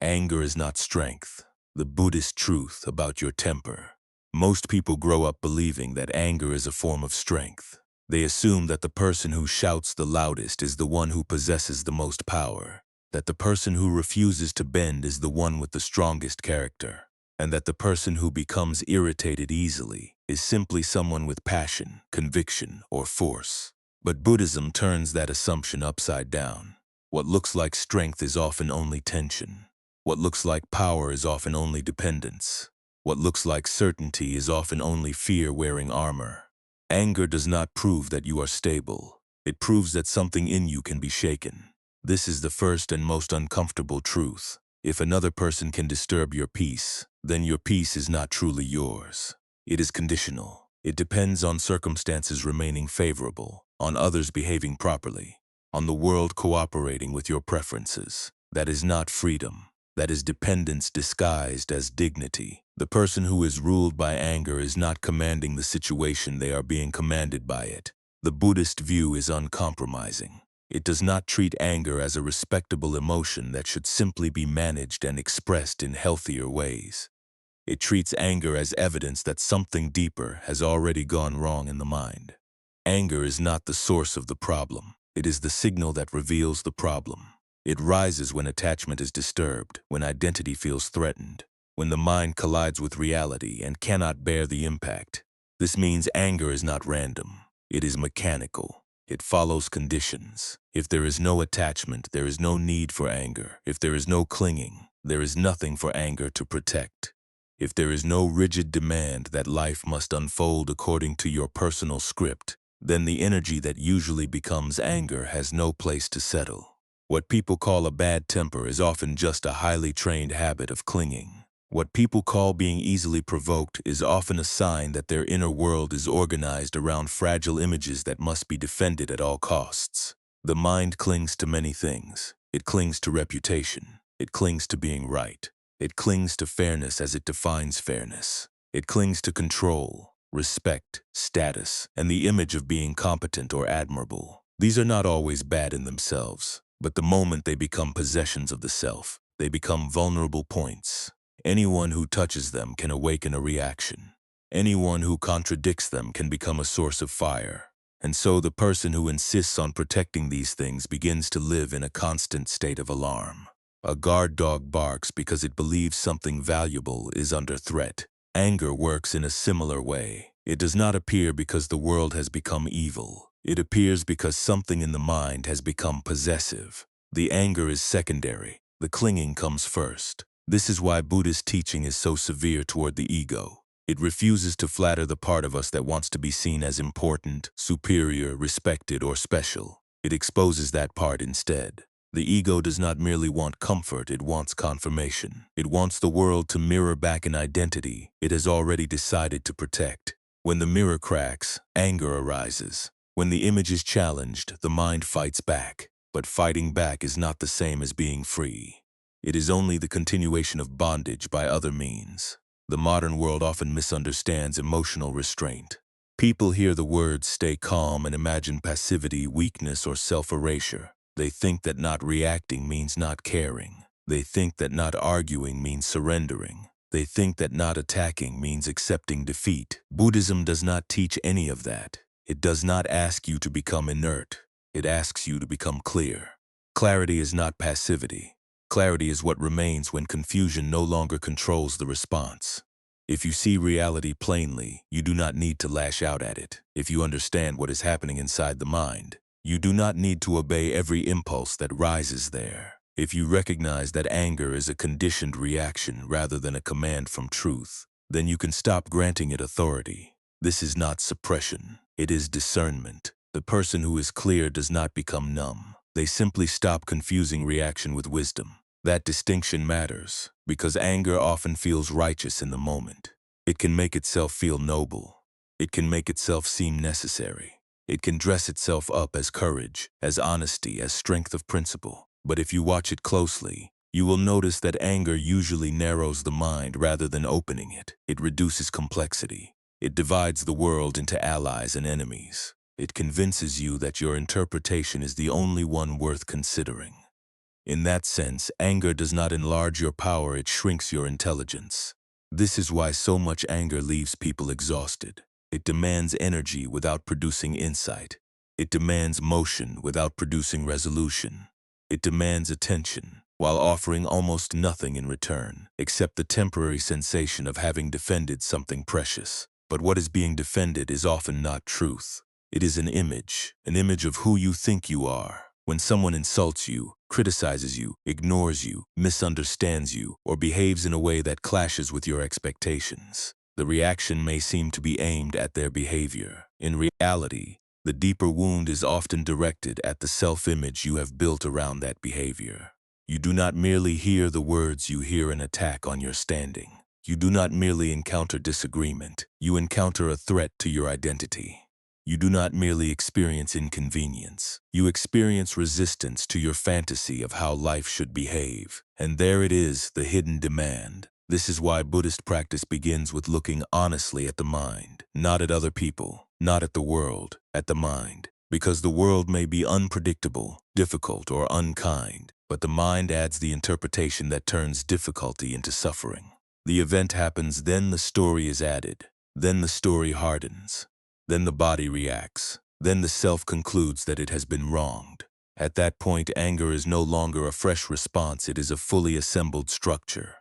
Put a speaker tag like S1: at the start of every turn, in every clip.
S1: Anger is not strength. The Buddhist truth about your temper. Most people grow up believing that anger is a form of strength. They assume that the person who shouts the loudest is the one who possesses the most power, that the person who refuses to bend is the one with the strongest character, and that the person who becomes irritated easily is simply someone with passion, conviction, or force. But Buddhism turns that assumption upside down. What looks like strength is often only tension. What looks like power is often only dependence. What looks like certainty is often only fear wearing armor. Anger does not prove that you are stable. It proves that something in you can be shaken. This is the first and most uncomfortable truth. If another person can disturb your peace, then your peace is not truly yours. It is conditional. It depends on circumstances remaining favorable, on others behaving properly, on the world cooperating with your preferences. That is not freedom. That is dependence disguised as dignity. The person who is ruled by anger is not commanding the situation, they are being commanded by it. The Buddhist view is uncompromising. It does not treat anger as a respectable emotion that should simply be managed and expressed in healthier ways. It treats anger as evidence that something deeper has already gone wrong in the mind. Anger is not the source of the problem. It is the signal that reveals the problem. It rises when attachment is disturbed, when identity feels threatened, when the mind collides with reality and cannot bear the impact. This means anger is not random. It is mechanical. It follows conditions. If there is no attachment, there is no need for anger. If there is no clinging, there is nothing for anger to protect. If there is no rigid demand that life must unfold according to your personal script, then the energy that usually becomes anger has no place to settle. What people call a bad temper is often just a highly trained habit of clinging. What people call being easily provoked is often a sign that their inner world is organized around fragile images that must be defended at all costs. The mind clings to many things. It clings to reputation. It clings to being right. It clings to fairness as it defines fairness. It clings to control, respect, status, and the image of being competent or admirable. These are not always bad in themselves. But the moment they become possessions of the self, they become vulnerable points. Anyone who touches them can awaken a reaction. Anyone who contradicts them can become a source of fire. And so the person who insists on protecting these things begins to live in a constant state of alarm. A guard dog barks because it believes something valuable is under threat. Anger works in a similar way. It does not appear because the world has become evil. It appears because something in the mind has become possessive. The anger is secondary. The clinging comes first. This is why Buddhist teaching is so severe toward the ego. It refuses to flatter the part of us that wants to be seen as important, superior, respected, or special. It exposes that part instead. The ego does not merely want comfort, it wants confirmation. It wants the world to mirror back an identity it has already decided to protect. When the mirror cracks, anger arises. When the image is challenged, the mind fights back. But fighting back is not the same as being free. It is only the continuation of bondage by other means. The modern world often misunderstands emotional restraint. People hear the words stay calm and imagine passivity, weakness, or self-erasure. They think that not reacting means not caring. They think that not arguing means surrendering. They think that not attacking means accepting defeat. Buddhism does not teach any of that. It does not ask you to become inert. It asks you to become clear. Clarity is not passivity. Clarity is what remains when confusion no longer controls the response. If you see reality plainly, you do not need to lash out at it. If you understand what is happening inside the mind, you do not need to obey every impulse that rises there. If you recognize that anger is a conditioned reaction rather than a command from truth, then you can stop granting it authority. This is not suppression. It is discernment. The person who is clear does not become numb. They simply stop confusing reaction with wisdom. That distinction matters because anger often feels righteous in the moment. It can make itself feel noble. It can make itself seem necessary. It can dress itself up as courage, as honesty, as strength of principle. But if you watch it closely, you will notice that anger usually narrows the mind rather than opening it. It reduces complexity. It divides the world into allies and enemies. It convinces you that your interpretation is the only one worth considering. In that sense, anger does not enlarge your power, it shrinks your intelligence. This is why so much anger leaves people exhausted. It demands energy without producing insight. It demands motion without producing resolution. It demands attention while offering almost nothing in return, except the temporary sensation of having defended something precious. But what is being defended is often not truth. It is an image of who you think you are. When someone insults you, criticizes you, ignores you, misunderstands you, or behaves in a way that clashes with your expectations, the reaction may seem to be aimed at their behavior. In reality, the deeper wound is often directed at the self-image you have built around that behavior. You do not merely hear the words, you hear an attack on your standing. You do not merely encounter disagreement, you encounter a threat to your identity. You do not merely experience inconvenience, you experience resistance to your fantasy of how life should behave. And there it is, the hidden demand. This is why Buddhist practice begins with looking honestly at the mind, not at other people, not at the world, at the mind. Because the world may be unpredictable, difficult, or unkind, but the mind adds the interpretation that turns difficulty into suffering. The event happens, then the story is added, then the story hardens. Then the body reacts. Then the self concludes that it has been wronged. At that point, anger is no longer a fresh response, it is a fully assembled structure.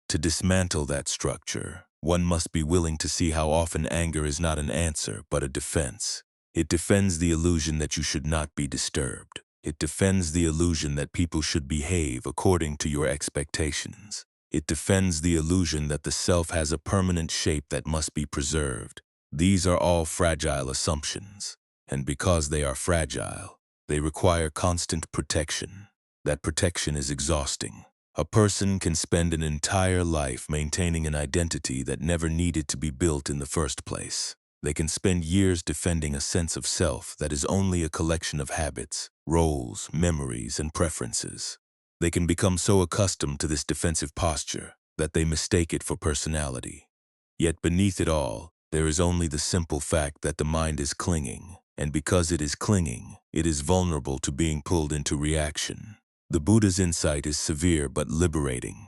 S1: To dismantle that structure, one must be willing to see how often anger is not an answer, but a defense. It defends the illusion that you should not be disturbed. It defends the illusion that people should behave according to your expectations. It defends the illusion that the self has a permanent shape that must be preserved. These are all fragile assumptions, and because they are fragile, they require constant protection. That protection is exhausting. A person can spend an entire life maintaining an identity that never needed to be built in the first place. They can spend years defending a sense of self that is only a collection of habits, roles, memories, and preferences. They can become so accustomed to this defensive posture that they mistake it for personality. Yet beneath it all, there is only the simple fact that the mind is clinging, and because it is clinging, it is vulnerable to being pulled into reaction. The Buddha's insight is severe but liberating.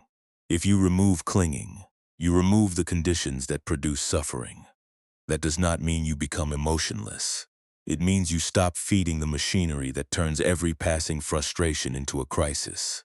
S1: If you remove clinging, you remove the conditions that produce suffering. That does not mean you become emotionless. It means you stop feeding the machinery that turns every passing frustration into a crisis.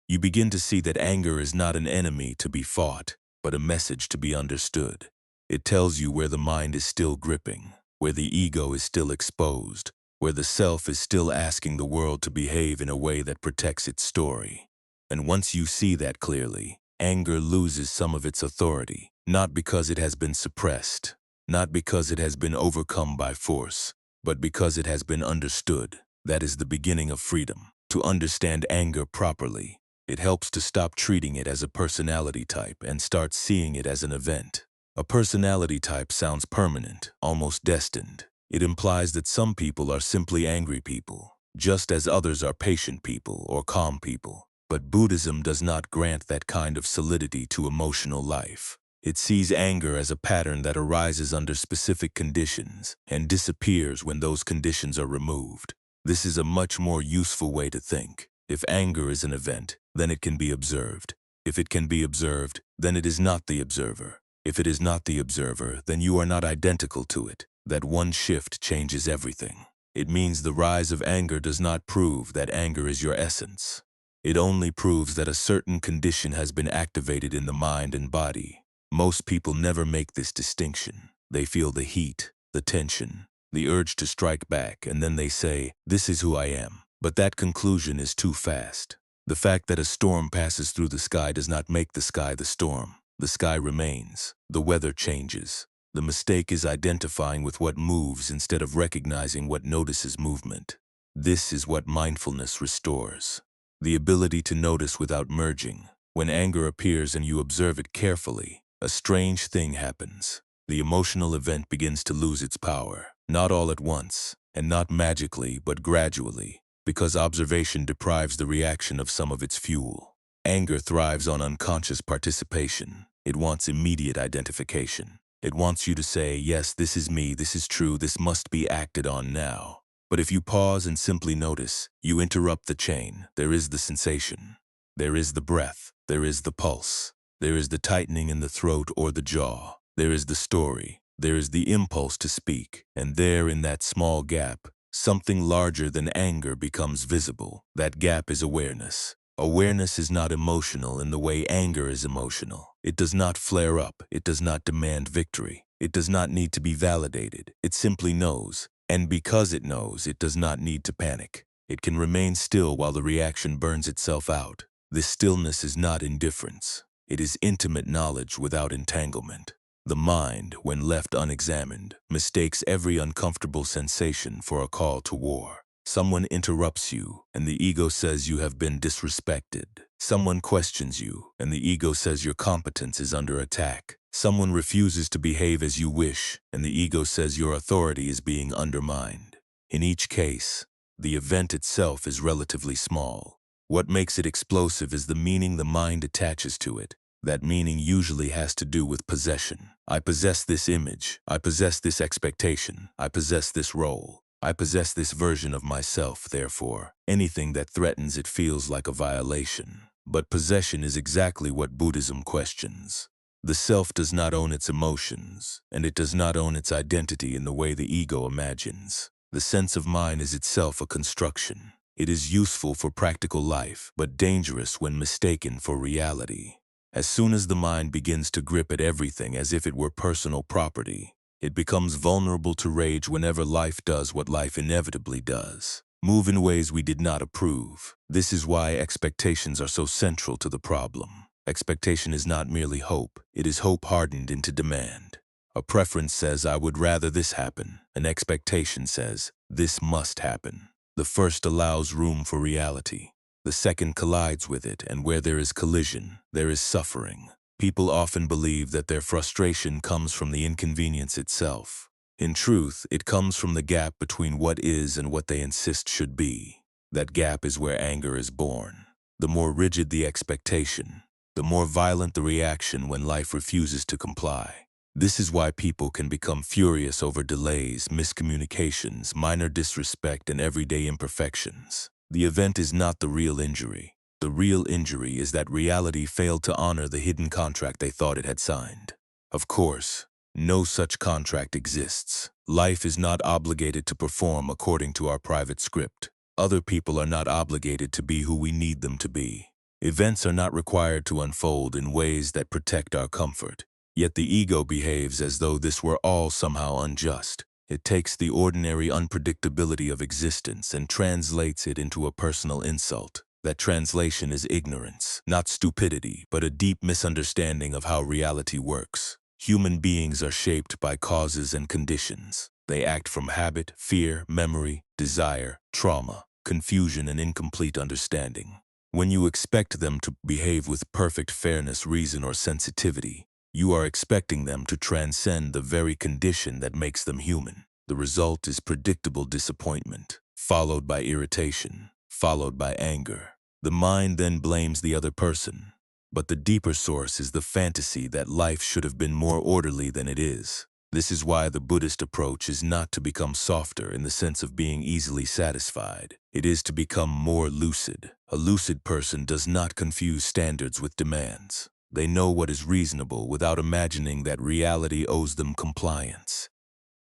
S1: You begin to see that anger is not an enemy to be fought, but a message to be understood. It tells you where the mind is still gripping, where the ego is still exposed, where the self is still asking the world to behave in a way that protects its story. And once you see that clearly, anger loses some of its authority, not because it has been suppressed, not because it has been overcome by force, but because it has been understood. That is the beginning of freedom. To understand anger properly, it helps to stop treating it as a personality type and start seeing it as an event. A personality type sounds permanent, almost destined. It implies that some people are simply angry people, just as others are patient people or calm people. But Buddhism does not grant that kind of solidity to emotional life. It sees anger as a pattern that arises under specific conditions and disappears when those conditions are removed. This is a much more useful way to think. If anger is an event, then it can be observed. If it can be observed, then it is not the observer. If it is not the observer, then you are not identical to it. That one shift changes everything. It means the rise of anger does not prove that anger is your essence. It only proves that a certain condition has been activated in the mind and body. Most people never make this distinction. They feel the heat, the tension, the urge to strike back, and then they say, "This is who I am." But that conclusion is too fast. The fact that a storm passes through the sky does not make the sky the storm. The sky remains. The weather changes. The mistake is identifying with what moves instead of recognizing what notices movement. This is what mindfulness restores. The ability to notice without merging. When anger appears and you observe it carefully, a strange thing happens. The emotional event begins to lose its power. Not all at once, and not magically, but gradually, because observation deprives the reaction of some of its fuel. Anger thrives on unconscious participation. It wants immediate identification. It wants you to say, "Yes, this is me, this is true, this must be acted on now." But if you pause and simply notice, you interrupt the chain. There is the sensation. There is the breath. There is the pulse. There is the tightening in the throat or the jaw. There is the story. There is the impulse to speak. And there, in that small gap, something larger than anger becomes visible. That gap is awareness. Awareness is not emotional in the way anger is emotional. It does not flare up. It does not demand victory. It does not need to be validated. It simply knows. And because it knows, it does not need to panic. It can remain still while the reaction burns itself out. This stillness is not indifference. It is intimate knowledge without entanglement. The mind, when left unexamined, mistakes every uncomfortable sensation for a call to war. Someone interrupts you, and the ego says you have been disrespected. Someone questions you, and the ego says your competence is under attack. Someone refuses to behave as you wish, and the ego says your authority is being undermined. In each case, the event itself is relatively small. What makes it explosive is the meaning the mind attaches to it. That meaning usually has to do with possession. I possess this image. I possess this expectation. I possess this role. I possess this version of myself, therefore. Anything that threatens it feels like a violation. But possession is exactly what Buddhism questions. The self does not own its emotions, and it does not own its identity in the way the ego imagines. The sense of mine is itself a construction. It is useful for practical life, but dangerous when mistaken for reality. As soon as the mind begins to grip at everything as if it were personal property, it becomes vulnerable to rage whenever life does what life inevitably does. Move in ways we did not approve. This is why expectations are so central to the problem. Expectation is not merely hope. It is hope hardened into demand. A preference says, I would rather this happen. An expectation says, this must happen. The first allows room for reality. The second collides with it, and where there is collision, there is suffering. People often believe that their frustration comes from the inconvenience itself. In truth, it comes from the gap between what is and what they insist should be. That gap is where anger is born. The more rigid the expectation, the more violent the reaction when life refuses to comply. This is why people can become furious over delays, miscommunications, minor disrespect, and everyday imperfections. The event is not the real injury. The real injury is that reality failed to honor the hidden contract they thought it had signed. Of course, no such contract exists. Life is not obligated to perform according to our private script. Other people are not obligated to be who we need them to be. Events are not required to unfold in ways that protect our comfort. Yet the ego behaves as though this were all somehow unjust. It takes the ordinary unpredictability of existence and translates it into a personal insult. That translation is ignorance, not stupidity, but a deep misunderstanding of how reality works. Human beings are shaped by causes and conditions. They act from habit, fear, memory, desire, trauma, confusion, and incomplete understanding. When you expect them to behave with perfect fairness, reason, or sensitivity, you are expecting them to transcend the very condition that makes them human. The result is predictable disappointment, followed by irritation, followed by anger. The mind then blames the other person. But the deeper source is the fantasy that life should have been more orderly than it is. This is why the Buddhist approach is not to become softer in the sense of being easily satisfied. It is to become more lucid. A lucid person does not confuse standards with demands. They know what is reasonable without imagining that reality owes them compliance.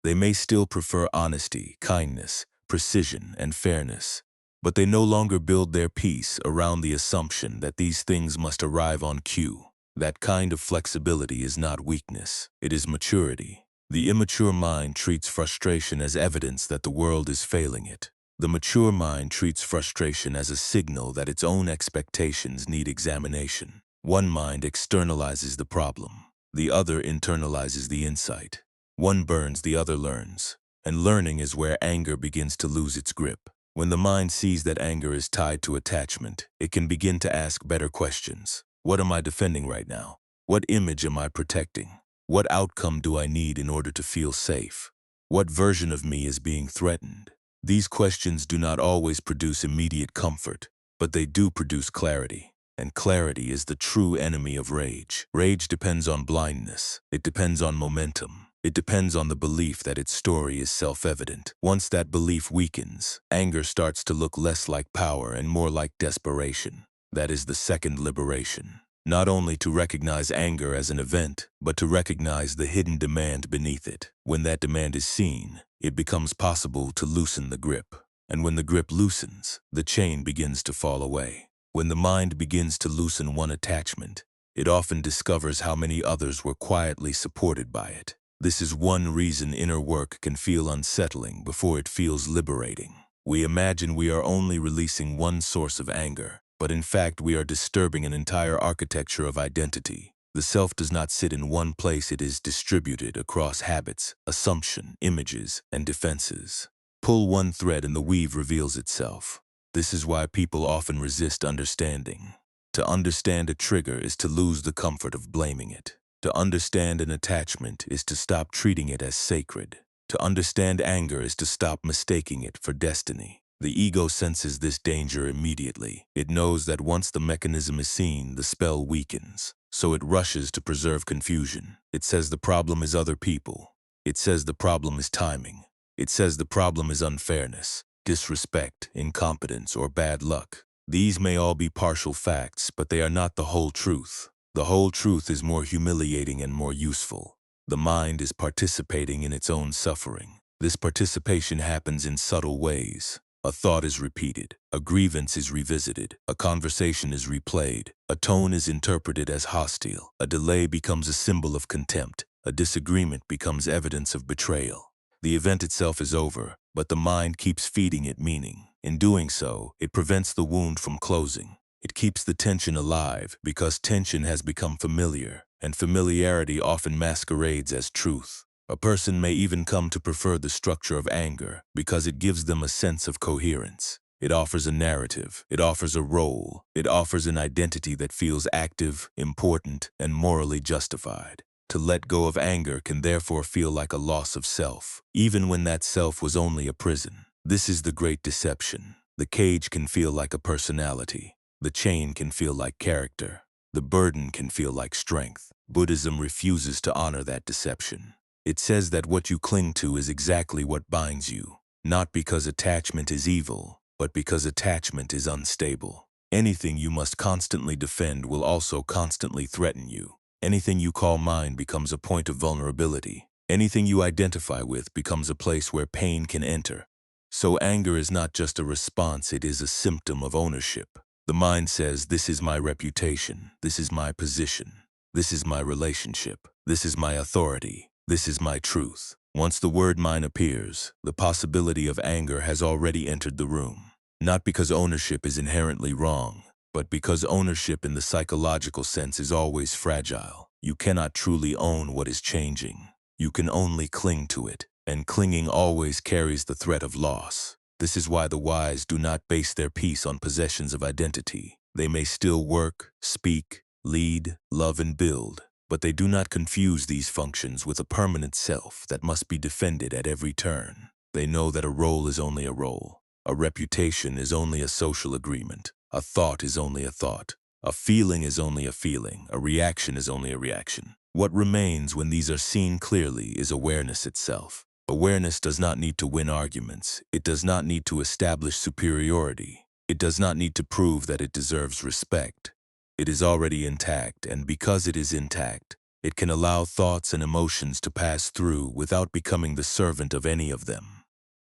S1: They may still prefer honesty, kindness, precision, and fairness, but they no longer build their peace around the assumption that these things must arrive on cue. That kind of flexibility is not weakness, it is maturity. The immature mind treats frustration as evidence that the world is failing it. The mature mind treats frustration as a signal that its own expectations need examination. One mind externalizes the problem. The other internalizes the insight. One burns, the other learns. And learning is where anger begins to lose its grip. When the mind sees that anger is tied to attachment, it can begin to ask better questions. What am I defending right now? What image am I protecting? What outcome do I need in order to feel safe? What version of me is being threatened? These questions do not always produce immediate comfort, but they do produce clarity. And clarity is the true enemy of rage. Rage depends on blindness. It depends on momentum. It depends on the belief that its story is self-evident. Once that belief weakens, anger starts to look less like power and more like desperation. That is the second liberation. Not only to recognize anger as an event, but to recognize the hidden demand beneath it. When that demand is seen, it becomes possible to loosen the grip. And when the grip loosens, the chain begins to fall away. When the mind begins to loosen one attachment, it often discovers how many others were quietly supported by it. This is one reason inner work can feel unsettling before it feels liberating. We imagine we are only releasing one source of anger, but in fact we are disturbing an entire architecture of identity. The self does not sit in one place, it is distributed across habits, assumption, images, and defenses. Pull one thread and the weave reveals itself. This is why people often resist understanding. To understand a trigger is to lose the comfort of blaming it. To understand an attachment is to stop treating it as sacred. To understand anger is to stop mistaking it for destiny. The ego senses this danger immediately. It knows that once the mechanism is seen, the spell weakens. So it rushes to preserve confusion. It says the problem is other people. It says the problem is timing. It says the problem is unfairness, disrespect, incompetence, or bad luck. These may all be partial facts, but they are not the whole truth. The whole truth is more humiliating and more useful. The mind is participating in its own suffering. This participation happens in subtle ways. A thought is repeated, a grievance is revisited, a conversation is replayed, a tone is interpreted as hostile, a delay becomes a symbol of contempt, a disagreement becomes evidence of betrayal. The event itself is over, but the mind keeps feeding it meaning. In doing so, it prevents the wound from closing. It keeps the tension alive because tension has become familiar, and familiarity often masquerades as truth. A person may even come to prefer the structure of anger because it gives them a sense of coherence. It offers a narrative, it offers a role, it offers an identity that feels active, important, and morally justified. To let go of anger can therefore feel like a loss of self, even when that self was only a prison. This is the great deception. The cage can feel like a personality. The chain can feel like character. The burden can feel like strength. Buddhism refuses to honor that deception. It says that what you cling to is exactly what binds you, not because attachment is evil, but because attachment is unstable. Anything you must constantly defend will also constantly threaten you. Anything you call mine becomes a point of vulnerability. Anything you identify with becomes a place where pain can enter. So anger is not just a response, it is a symptom of ownership. The mind says, this is my reputation, this is my position, this is my relationship, this is my authority, this is my truth. Once the word mine appears, the possibility of anger has already entered the room. Not because ownership is inherently wrong, but because ownership in the psychological sense is always fragile. You cannot truly own what is changing. You can only cling to it, and clinging always carries the threat of loss. This is why the wise do not base their peace on possessions of identity. They may still work, speak, lead, love, and build, but they do not confuse these functions with a permanent self that must be defended at every turn. They know that a role is only a role. A reputation is only a social agreement. A thought is only a thought. A feeling is only a feeling. A reaction is only a reaction. What remains when these are seen clearly is awareness itself. Awareness does not need to win arguments. It does not need to establish superiority. It does not need to prove that it deserves respect. It is already intact, and because it is intact, it can allow thoughts and emotions to pass through without becoming the servant of any of them.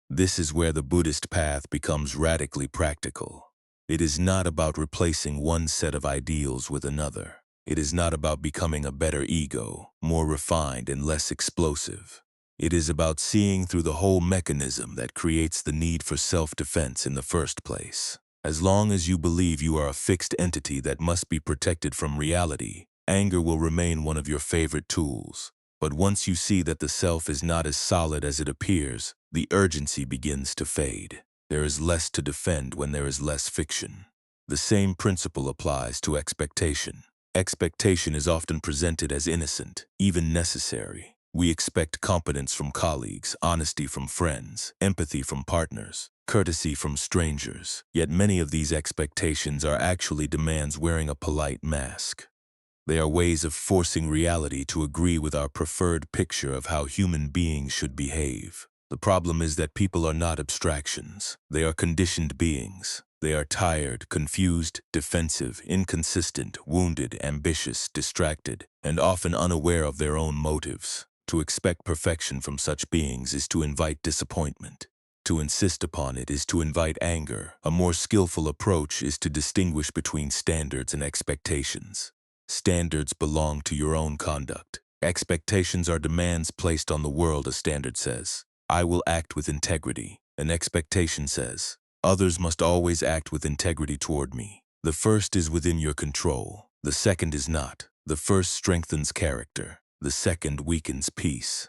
S1: This is where the Buddhist path becomes radically practical. It is not about replacing one set of ideals with another. It is not about becoming a better ego, more refined and less explosive. It is about seeing through the whole mechanism that creates the need for self-defense in the first place. As long as you believe you are a fixed entity that must be protected from reality, anger will remain one of your favorite tools. But once you see that the self is not as solid as it appears, the urgency begins to fade. There is less to defend when there is less fiction. The same principle applies to expectation. Expectation is often presented as innocent, even necessary. We expect competence from colleagues, honesty from friends, empathy from partners, courtesy from strangers. Yet many of these expectations are actually demands wearing a polite mask. They are ways of forcing reality to agree with our preferred picture of how human beings should behave. The problem is that people are not abstractions. They are conditioned beings. They are tired, confused, defensive, inconsistent, wounded, ambitious, distracted, and often unaware of their own motives. To expect perfection from such beings is to invite disappointment. To insist upon it is to invite anger. A more skillful approach is to distinguish between standards and expectations. Standards belong to your own conduct. Expectations are demands placed on the world. A standard says, "I will act with integrity." An expectation says, "Others must always act with integrity toward me." The first is within your control. The second is not. The first strengthens character. The second weakens peace.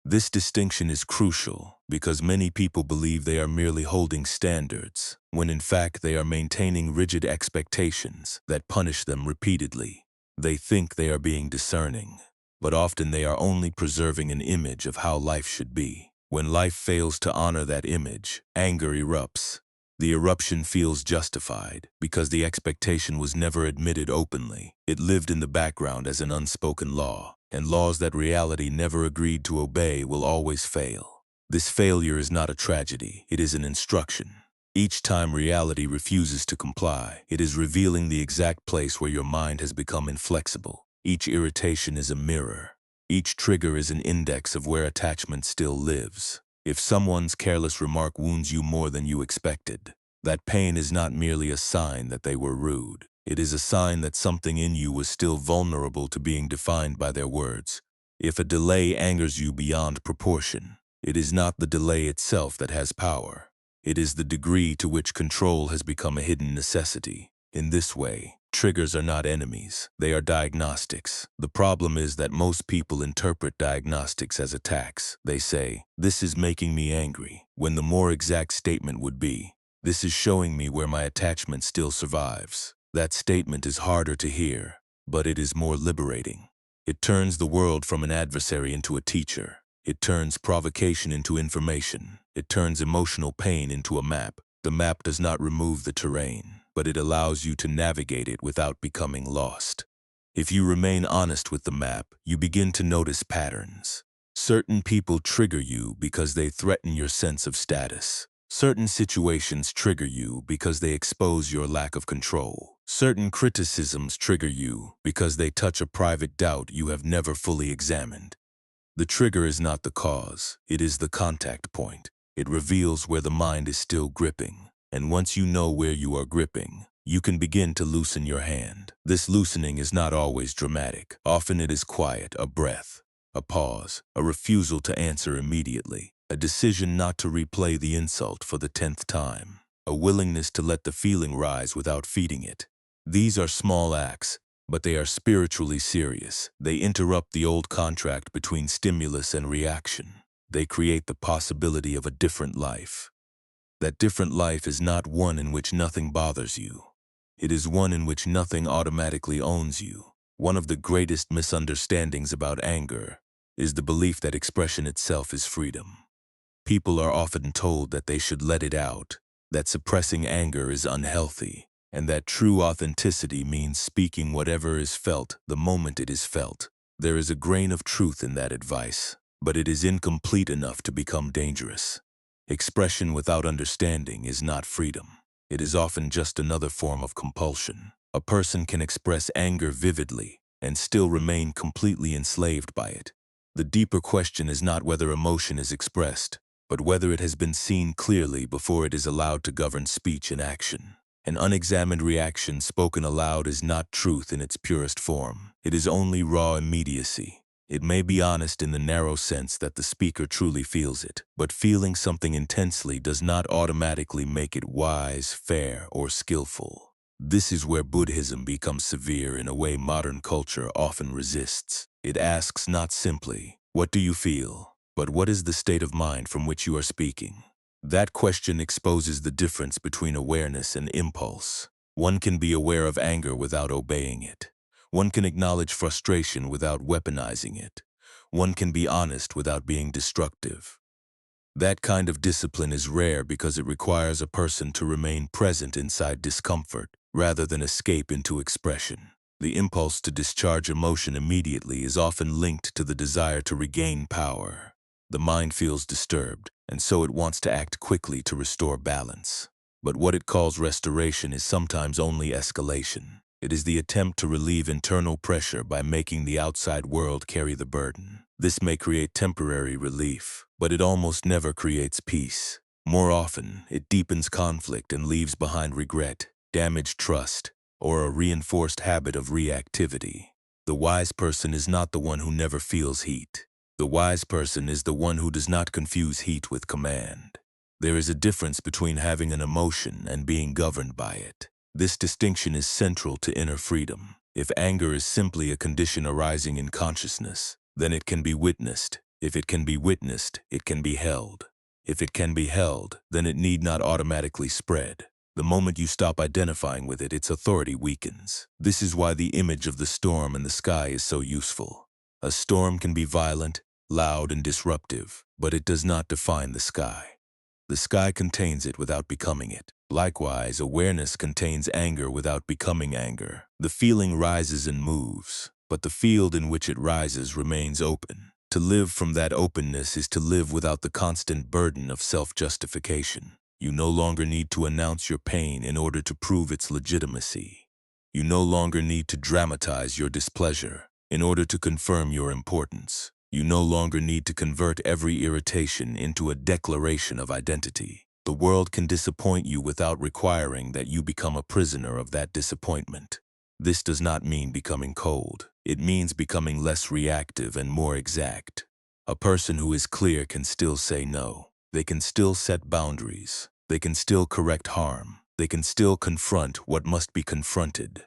S1: This distinction is crucial because many people believe they are merely holding standards, when in fact they are maintaining rigid expectations that punish them repeatedly. They think they are being discerning, but often they are only preserving an image of how life should be. When life fails to honor that image, anger erupts. The eruption feels justified because the expectation was never admitted openly. It lived in the background as an unspoken law, and laws that reality never agreed to obey will always fail. This failure is not a tragedy, it is an instruction. Each time reality refuses to comply, it is revealing the exact place where your mind has become inflexible. Each irritation is a mirror. Each trigger is an index of where attachment still lives. If someone's careless remark wounds you more than you expected, that pain is not merely a sign that they were rude. It is a sign that something in you was still vulnerable to being defined by their words. If a delay angers you beyond proportion, it is not the delay itself that has power. It is the degree to which control has become a hidden necessity. In this way, triggers are not enemies, they are diagnostics. The problem is that most people interpret diagnostics as attacks. They say, "This is making me angry," when the more exact statement would be, "This is showing me where my attachment still survives." That statement is harder to hear, but it is more liberating. It turns the world from an adversary into a teacher. It turns provocation into information. It turns emotional pain into a map. The map does not remove the terrain, but it allows you to navigate it without becoming lost. If you remain honest with the map, you begin to notice patterns. Certain people trigger you because they threaten your sense of status. Certain situations trigger you because they expose your lack of control. Certain criticisms trigger you because they touch a private doubt you have never fully examined. The trigger is not the cause, it is the contact point. It reveals where the mind is still gripping, and once you know where you are gripping, you can begin to loosen your hand. This loosening is not always dramatic. Often it is quiet, a breath, a pause, a refusal to answer immediately, a decision not to replay the insult for the 10th time, a willingness to let the feeling rise without feeding it. These are small acts, but they are spiritually serious. They interrupt the old contract between stimulus and reaction. They create the possibility of a different life. That different life is not one in which nothing bothers you. It is one in which nothing automatically owns you. One of the greatest misunderstandings about anger is the belief that expression itself is freedom. People are often told that they should let it out, that suppressing anger is unhealthy, and that true authenticity means speaking whatever is felt the moment it is felt. There is a grain of truth in that advice, but it is incomplete enough to become dangerous. Expression without understanding is not freedom. It is often just another form of compulsion. A person can express anger vividly and still remain completely enslaved by it. The deeper question is not whether emotion is expressed, but whether it has been seen clearly before it is allowed to govern speech and action. An unexamined reaction spoken aloud is not truth in its purest form. It is only raw immediacy. It may be honest in the narrow sense that the speaker truly feels it, but feeling something intensely does not automatically make it wise, fair, or skillful. This is where Buddhism becomes severe in a way modern culture often resists. It asks not simply, "What do you feel?" but "What is the state of mind from which you are speaking?" That question exposes the difference between awareness and impulse. One can be aware of anger without obeying it. One can acknowledge frustration without weaponizing it. One can be honest without being destructive. That kind of discipline is rare because it requires a person to remain present inside discomfort rather than escape into expression. The impulse to discharge emotion immediately is often linked to the desire to regain power. The mind feels disturbed, and so it wants to act quickly to restore balance. But what it calls restoration is sometimes only escalation. It is the attempt to relieve internal pressure by making the outside world carry the burden. This may create temporary relief, but it almost never creates peace. More often, it deepens conflict and leaves behind regret, damaged trust, or a reinforced habit of reactivity. The wise person is not the one who never feels heat. The wise person is the one who does not confuse heat with command. There is a difference between having an emotion and being governed by it. This distinction is central to inner freedom. If anger is simply a condition arising in consciousness, then it can be witnessed. If it can be witnessed, it can be held. If it can be held, then it need not automatically spread. The moment you stop identifying with it, its authority weakens. This is why the image of the storm in the sky is so useful. A storm can be violent, loud, and disruptive, but it does not define the sky. The sky contains it without becoming it. Likewise, awareness contains anger without becoming anger. The feeling rises and moves, but the field in which it rises remains open. To live from that openness is to live without the constant burden of self-justification. You no longer need to announce your pain in order to prove its legitimacy. You no longer need to dramatize your displeasure in order to confirm your importance. You no longer need to convert every irritation into a declaration of identity. The world can disappoint you without requiring that you become a prisoner of that disappointment. This does not mean becoming cold. It means becoming less reactive and more exact. A person who is clear can still say no. They can still set boundaries. They can still correct harm. They can still confront what must be confronted.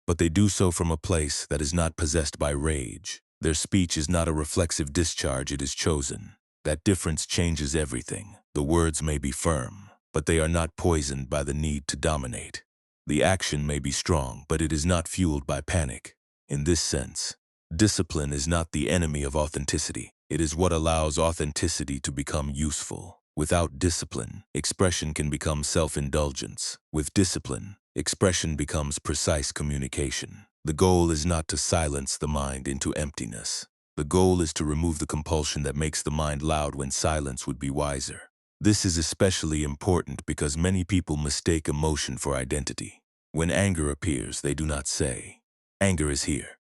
S1: But they do so from a place that is not possessed by rage. Their speech is not a reflexive discharge, it is chosen. That difference changes everything. The words may be firm, but they are not poisoned by the need to dominate. The action may be strong, but it is not fueled by panic. In this sense, discipline is not the enemy of authenticity. It is what allows authenticity to become useful. Without discipline, expression can become self-indulgence. With discipline, expression becomes precise communication. The goal is not to silence the mind into emptiness. The goal is to remove the compulsion that makes the mind loud when silence would be wiser. This is especially important because many people mistake emotion for identity. When anger appears, they do not say, "Anger is here."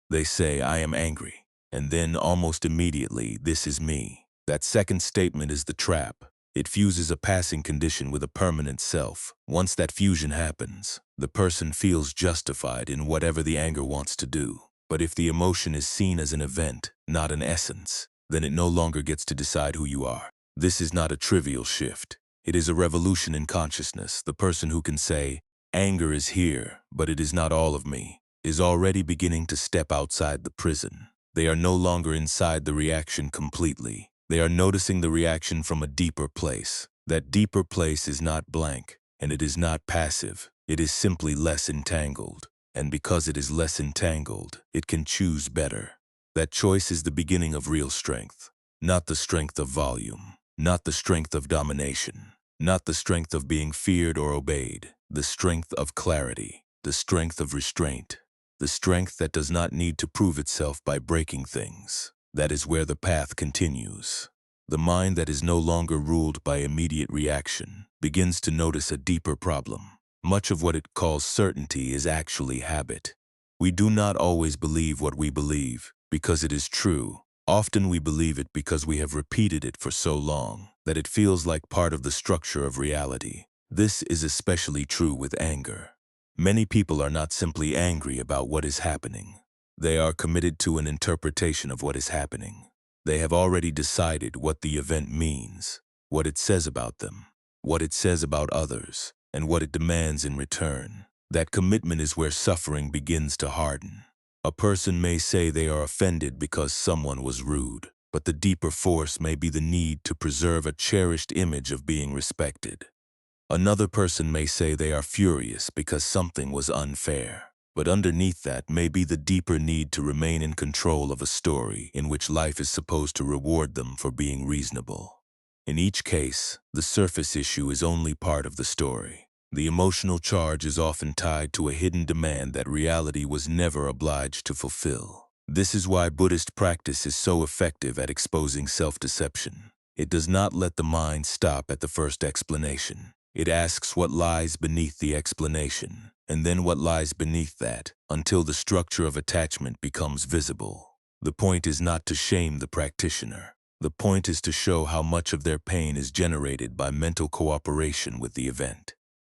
S1: They say, "I am angry." And then almost immediately, "This is me." That second statement is the trap. It fuses a passing condition with a permanent self. Once that fusion happens, the person feels justified in whatever the anger wants to do. But if the emotion is seen as an event, not an essence, then it no longer gets to decide who you are. This is not a trivial shift. It is a revolution in consciousness. The person who can say, "Anger is here, but it is not all of me," is already beginning to step outside the prison. They are no longer inside the reaction completely. They are noticing the reaction from a deeper place. That deeper place is not blank, and it is not passive. It is simply less entangled. And because it is less entangled, it can choose better. That choice is the beginning of real strength. Not the strength of volume. Not the strength of domination. Not the strength of being feared or obeyed. The strength of clarity. The strength of restraint. The strength that does not need to prove itself by breaking things. That is where the path continues. The mind that is no longer ruled by immediate reaction begins to notice a deeper problem. Much of what it calls certainty is actually habit. We do not always believe what we believe because it is true. Often we believe it because we have repeated it for so long that it feels like part of the structure of reality. This is especially true with anger. Many people are not simply angry about what is happening. They are committed to an interpretation of what is happening. They have already decided what the event means, what it says about them, what it says about others, and what it demands in return. That commitment is where suffering begins to harden. A person may say they are offended because someone was rude, but the deeper force may be the need to preserve a cherished image of being respected. Another person may say they are furious because something was unfair. But underneath that may be the deeper need to remain in control of a story in which life is supposed to reward them for being reasonable. In each case, the surface issue is only part of the story. The emotional charge is often tied to a hidden demand that reality was never obliged to fulfill. This is why Buddhist practice is so effective at exposing self-deception. It does not let the mind stop at the first explanation. It asks what lies beneath the explanation, and then what lies beneath that, until the structure of attachment becomes visible. The point is not to shame the practitioner. The point is to show how much of their pain is generated by mental cooperation with the event.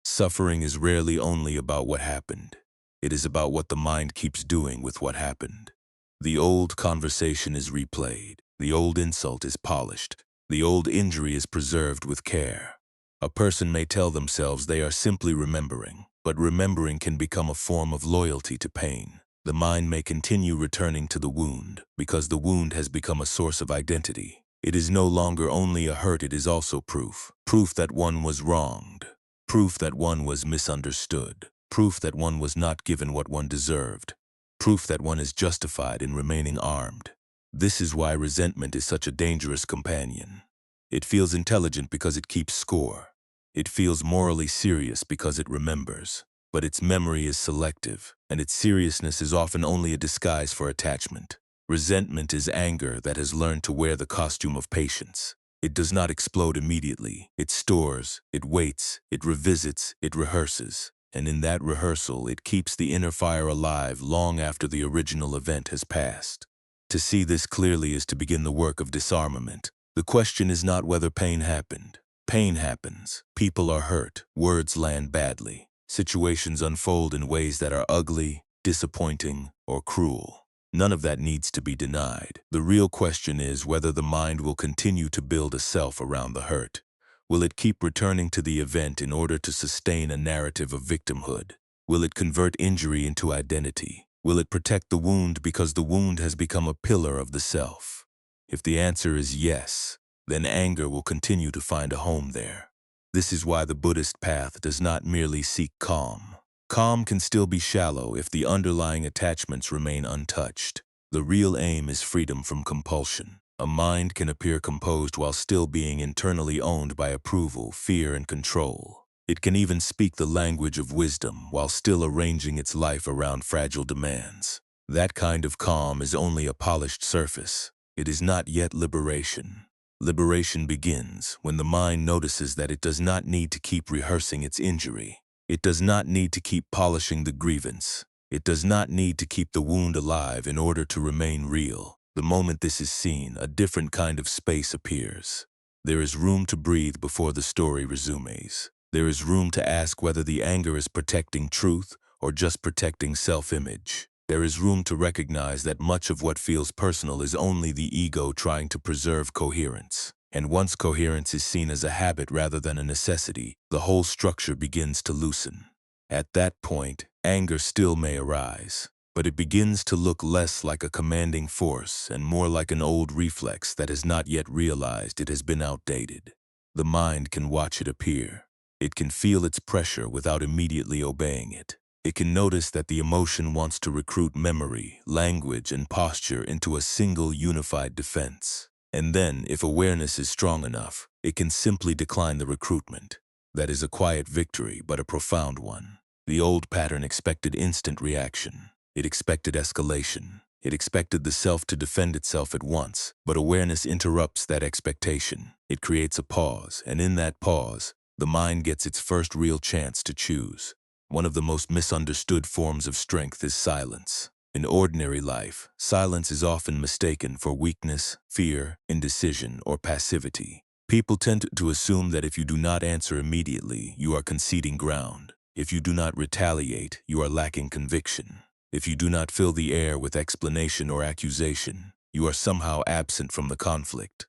S1: Suffering is rarely only about what happened. It is about what the mind keeps doing with what happened. The old conversation is replayed. The old insult is polished. The old injury is preserved with care. A person may tell themselves they are simply remembering, but remembering can become a form of loyalty to pain. The mind may continue returning to the wound, because the wound has become a source of identity. It is no longer only a hurt, it is also proof. Proof that one was wronged. Proof that one was misunderstood. Proof that one was not given what one deserved. Proof that one is justified in remaining armed. This is why resentment is such a dangerous companion. It feels intelligent because it keeps score. It feels morally serious because it remembers. But its memory is selective, and its seriousness is often only a disguise for attachment. Resentment is anger that has learned to wear the costume of patience. It does not explode immediately. It stores, it waits, it revisits, it rehearses. And in that rehearsal, it keeps the inner fire alive long after the original event has passed. To see this clearly is to begin the work of disarmament. The question is not whether pain happened. Pain happens. People are hurt. Words land badly. Situations unfold in ways that are ugly, disappointing, or cruel. None of that needs to be denied. The real question is whether the mind will continue to build a self around the hurt. Will it keep returning to the event in order to sustain a narrative of victimhood? Will it convert injury into identity? Will it protect the wound because the wound has become a pillar of the self? If the answer is yes, then anger will continue to find a home there. This is why the Buddhist path does not merely seek calm. Calm can still be shallow if the underlying attachments remain untouched. The real aim is freedom from compulsion. A mind can appear composed while still being internally owned by approval, fear, and control. It can even speak the language of wisdom while still arranging its life around fragile demands. That kind of calm is only a polished surface. It is not yet liberation. Liberation begins when the mind notices that it does not need to keep rehearsing its injury. It does not need to keep polishing the grievance. It does not need to keep the wound alive in order to remain real. The moment this is seen, a different kind of space appears. There is room to breathe before the story resumes. There is room to ask whether the anger is protecting truth or just protecting self-image. There is room to recognize that much of what feels personal is only the ego trying to preserve coherence. And once coherence is seen as a habit rather than a necessity, the whole structure begins to loosen. At that point, anger still may arise, but it begins to look less like a commanding force and more like an old reflex that has not yet realized it has been outdated. The mind can watch it appear. It can feel its pressure without immediately obeying it. It can notice that the emotion wants to recruit memory, language, and posture into a single unified defense. And then, if awareness is strong enough, it can simply decline the recruitment. That is a quiet victory, but a profound one. The old pattern expected instant reaction. It expected escalation. It expected the self to defend itself at once, but awareness interrupts that expectation. It creates a pause, and in that pause, the mind gets its first real chance to choose. One of the most misunderstood forms of strength is silence. In ordinary life, silence is often mistaken for weakness, fear, indecision, or passivity. People tend to assume that if you do not answer immediately, you are conceding ground. If you do not retaliate, you are lacking conviction. If you do not fill the air with explanation or accusation, you are somehow absent from the conflict.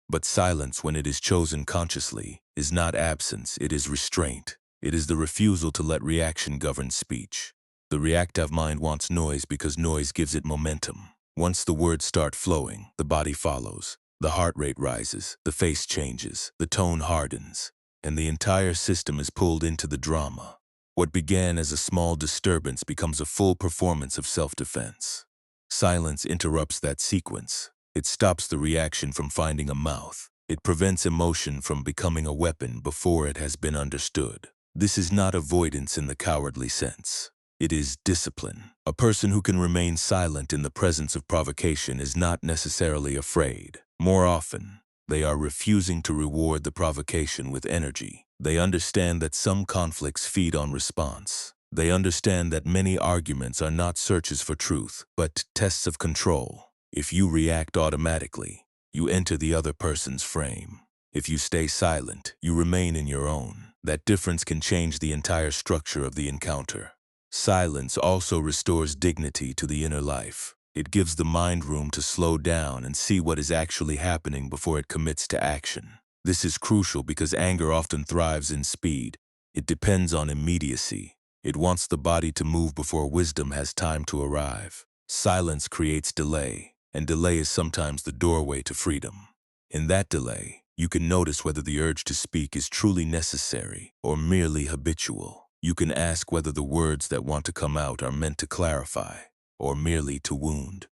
S1: But silence, when it is chosen consciously, is not absence, it is restraint. It is the refusal to let reaction govern speech. The reactive mind wants noise because noise gives it momentum. Once the words start flowing, the body follows. The heart rate rises, the face changes, the tone hardens, and the entire system is pulled into the drama. What began as a small disturbance becomes a full performance of self-defense. Silence interrupts that sequence. It stops the reaction from finding a mouth. It prevents emotion from becoming a weapon before it has been understood. This is not avoidance in the cowardly sense. It is discipline. A person who can remain silent in the presence of provocation is not necessarily afraid. More often, they are refusing to reward the provocation with energy. They understand that some conflicts feed on response. They understand that many arguments are not searches for truth, but tests of control. If you react automatically, you enter the other person's frame. If you stay silent, you remain in your own. That difference can change the entire structure of the encounter. Silence also restores dignity to the inner life. It gives the mind room to slow down and see what is actually happening before it commits to action. This is crucial because anger often thrives in speed. It depends on immediacy. It wants the body to move before wisdom has time to arrive. Silence creates delay, and delay is sometimes the doorway to freedom. In that delay, you can notice whether the urge to speak is truly necessary or merely habitual. You can ask whether the words that want to come out are meant to clarify or merely to wound.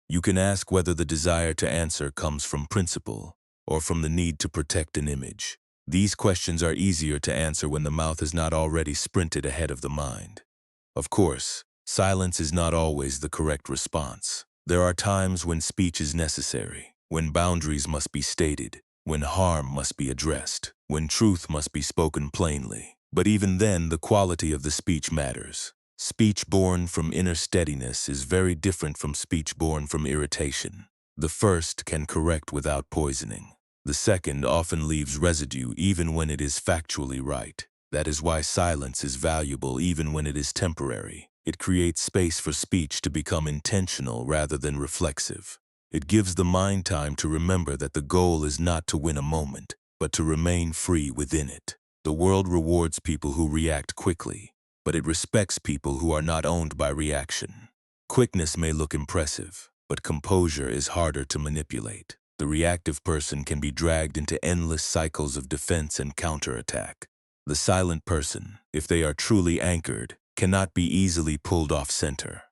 S1: You can ask whether the desire to answer comes from principle or from the need to protect an image. These questions are easier to answer when the mouth has not already sprinted ahead of the mind. Of course, silence is not always the correct response. There are times when speech is necessary, when boundaries must be stated, when harm must be addressed, when truth must be spoken plainly. But even then, the quality of the speech matters. Speech born from inner steadiness is very different from speech born from irritation. The first can correct without poisoning. The second often leaves residue even when it is factually right. That is why silence is valuable even when it is temporary. It creates space for speech to become intentional rather than reflexive. It gives the mind time to remember that the goal is not to win a moment, but to remain free within it. The world rewards people who react quickly, but it respects people who are not owned by reaction. Quickness may look impressive, but composure is harder to manipulate. The reactive person can be dragged into endless cycles of defense and counterattack. The silent person, if they are truly anchored, cannot be easily pulled off center.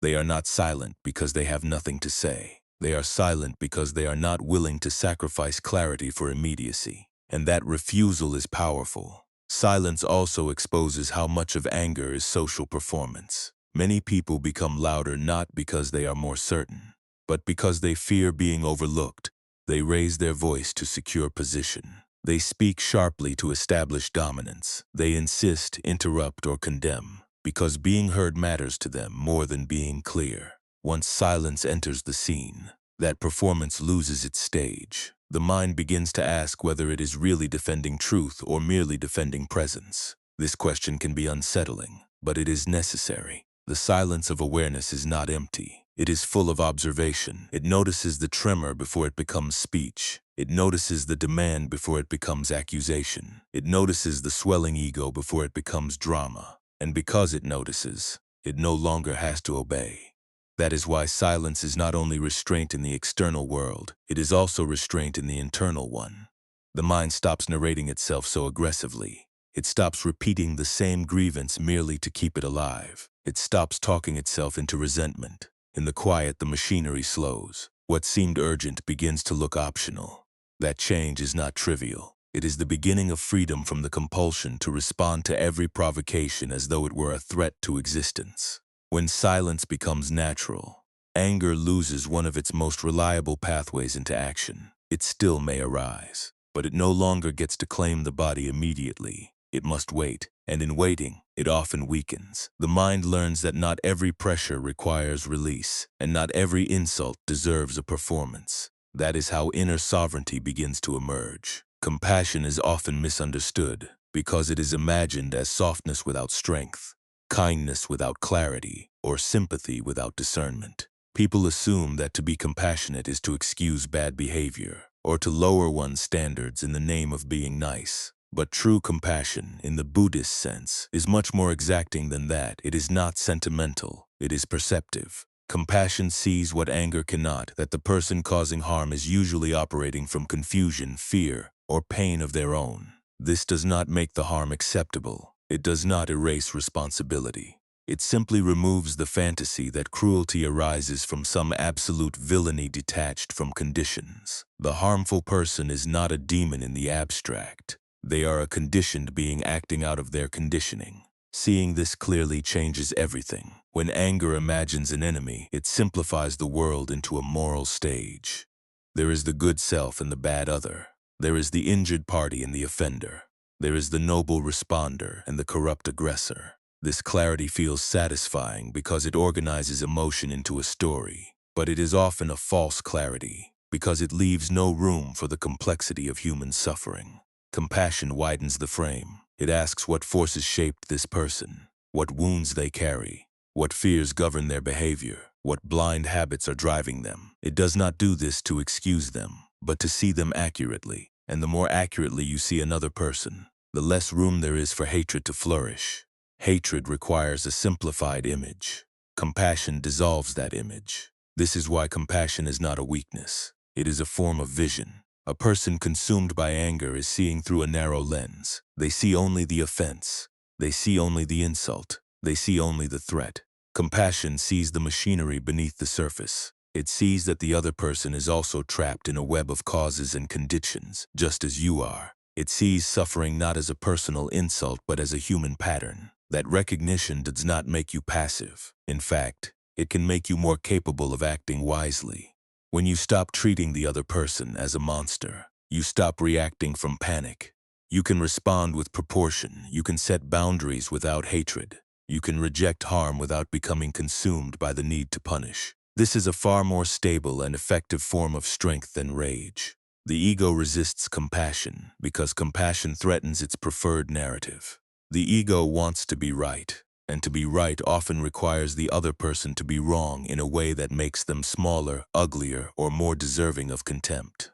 S1: They are not silent because they have nothing to say. They are silent because they are not willing to sacrifice clarity for immediacy. And that refusal is powerful. Silence also exposes how much of anger is social performance. Many people become louder not because they are more certain, but because they fear being overlooked. They raise their voice to secure position. They speak sharply to establish dominance. They insist, interrupt, or condemn, because being heard matters to them more than being clear. Once silence enters the scene, that performance loses its stage. The mind begins to ask whether it is really defending truth or merely defending presence. This question can be unsettling, but it is necessary. The silence of awareness is not empty. It is full of observation. It notices the tremor before it becomes speech. It notices the demand before it becomes accusation. It notices the swelling ego before it becomes drama. And because it notices, it no longer has to obey. That is why silence is not only restraint in the external world, it is also restraint in the internal one. The mind stops narrating itself so aggressively. It stops repeating the same grievance merely to keep it alive. It stops talking itself into resentment. In the quiet, the machinery slows. What seemed urgent begins to look optional. That change is not trivial. It is the beginning of freedom from the compulsion to respond to every provocation as though it were a threat to existence. When silence becomes natural, anger loses one of its most reliable pathways into action. It still may arise, but it no longer gets to claim the body immediately. It must wait, and in waiting, it often weakens. The mind learns that not every pressure requires release, and not every insult deserves a performance. That is how inner sovereignty begins to emerge. Compassion is often misunderstood because it is imagined as softness without strength, kindness without clarity, or sympathy without discernment. People assume that to be compassionate is to excuse bad behavior, or to lower one's standards in the name of being nice. But true compassion, in the Buddhist sense, is much more exacting than that. It is not sentimental, it is perceptive. Compassion sees what anger cannot, that the person causing harm is usually operating from confusion, fear, or pain of their own. This does not make the harm acceptable. It does not erase responsibility. It simply removes the fantasy that cruelty arises from some absolute villainy detached from conditions. The harmful person is not a demon in the abstract. They are a conditioned being acting out of their conditioning. Seeing this clearly changes everything. When anger imagines an enemy, it simplifies the world into a moral stage. There is the good self and the bad other. There is the injured party and the offender. There is the noble responder and the corrupt aggressor. This clarity feels satisfying because it organizes emotion into a story. But it is often a false clarity because it leaves no room for the complexity of human suffering. Compassion widens the frame. It asks what forces shaped this person, what wounds they carry, what fears govern their behavior, what blind habits are driving them. It does not do this to excuse them, but to see them accurately. And the more accurately you see another person, the less room there is for hatred to flourish. Hatred requires a simplified image. Compassion dissolves that image. This is why compassion is not a weakness. It is a form of vision. A person consumed by anger is seeing through a narrow lens. They see only the offense. They see only the insult. They see only the threat. Compassion sees the machinery beneath the surface. It sees that the other person is also trapped in a web of causes and conditions, just as you are. It sees suffering not as a personal insult but as a human pattern. That recognition does not make you passive. In fact, it can make you more capable of acting wisely. When you stop treating the other person as a monster, you stop reacting from panic. You can respond with proportion. You can set boundaries without hatred. You can reject harm without becoming consumed by the need to punish. This is a far more stable and effective form of strength than rage. The ego resists compassion because compassion threatens its preferred narrative. The ego wants to be right, and to be right often requires the other person to be wrong in a way that makes them smaller, uglier, or more deserving of contempt.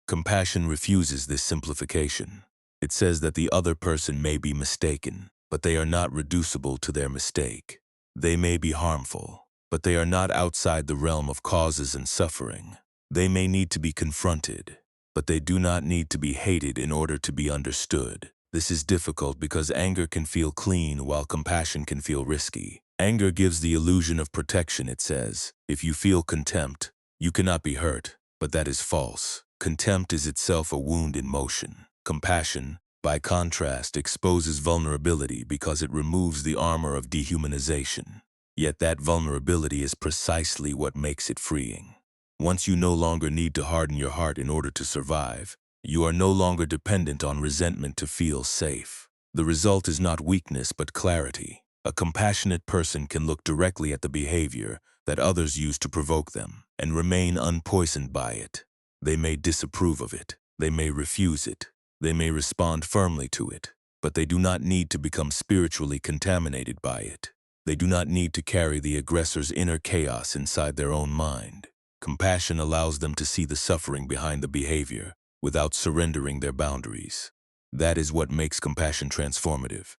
S1: Compassion refuses this simplification. It says that the other person may be mistaken, but they are not reducible to their mistake. They may be harmful, but they are not outside the realm of causes and suffering. They may need to be confronted, but they do not need to be hated in order to be understood. This is difficult because anger can feel clean while compassion can feel risky. Anger gives the illusion of protection, it says. If you feel contempt, you cannot be hurt, but that is false. Contempt is itself a wound in motion. Compassion, by contrast, exposes vulnerability because it removes the armor of dehumanization. Yet that vulnerability is precisely what makes it freeing. Once you no longer need to harden your heart in order to survive, you are no longer dependent on resentment to feel safe. The result is not weakness but clarity. A compassionate person can look directly at the behavior that others use to provoke them and remain unpoisoned by it. They may disapprove of it. They may refuse it. They may respond firmly to it, but they do not need to become spiritually contaminated by it. They do not need to carry the aggressor's inner chaos inside their own mind. Compassion allows them to see the suffering behind the behavior without surrendering their boundaries. That is what makes compassion transformative.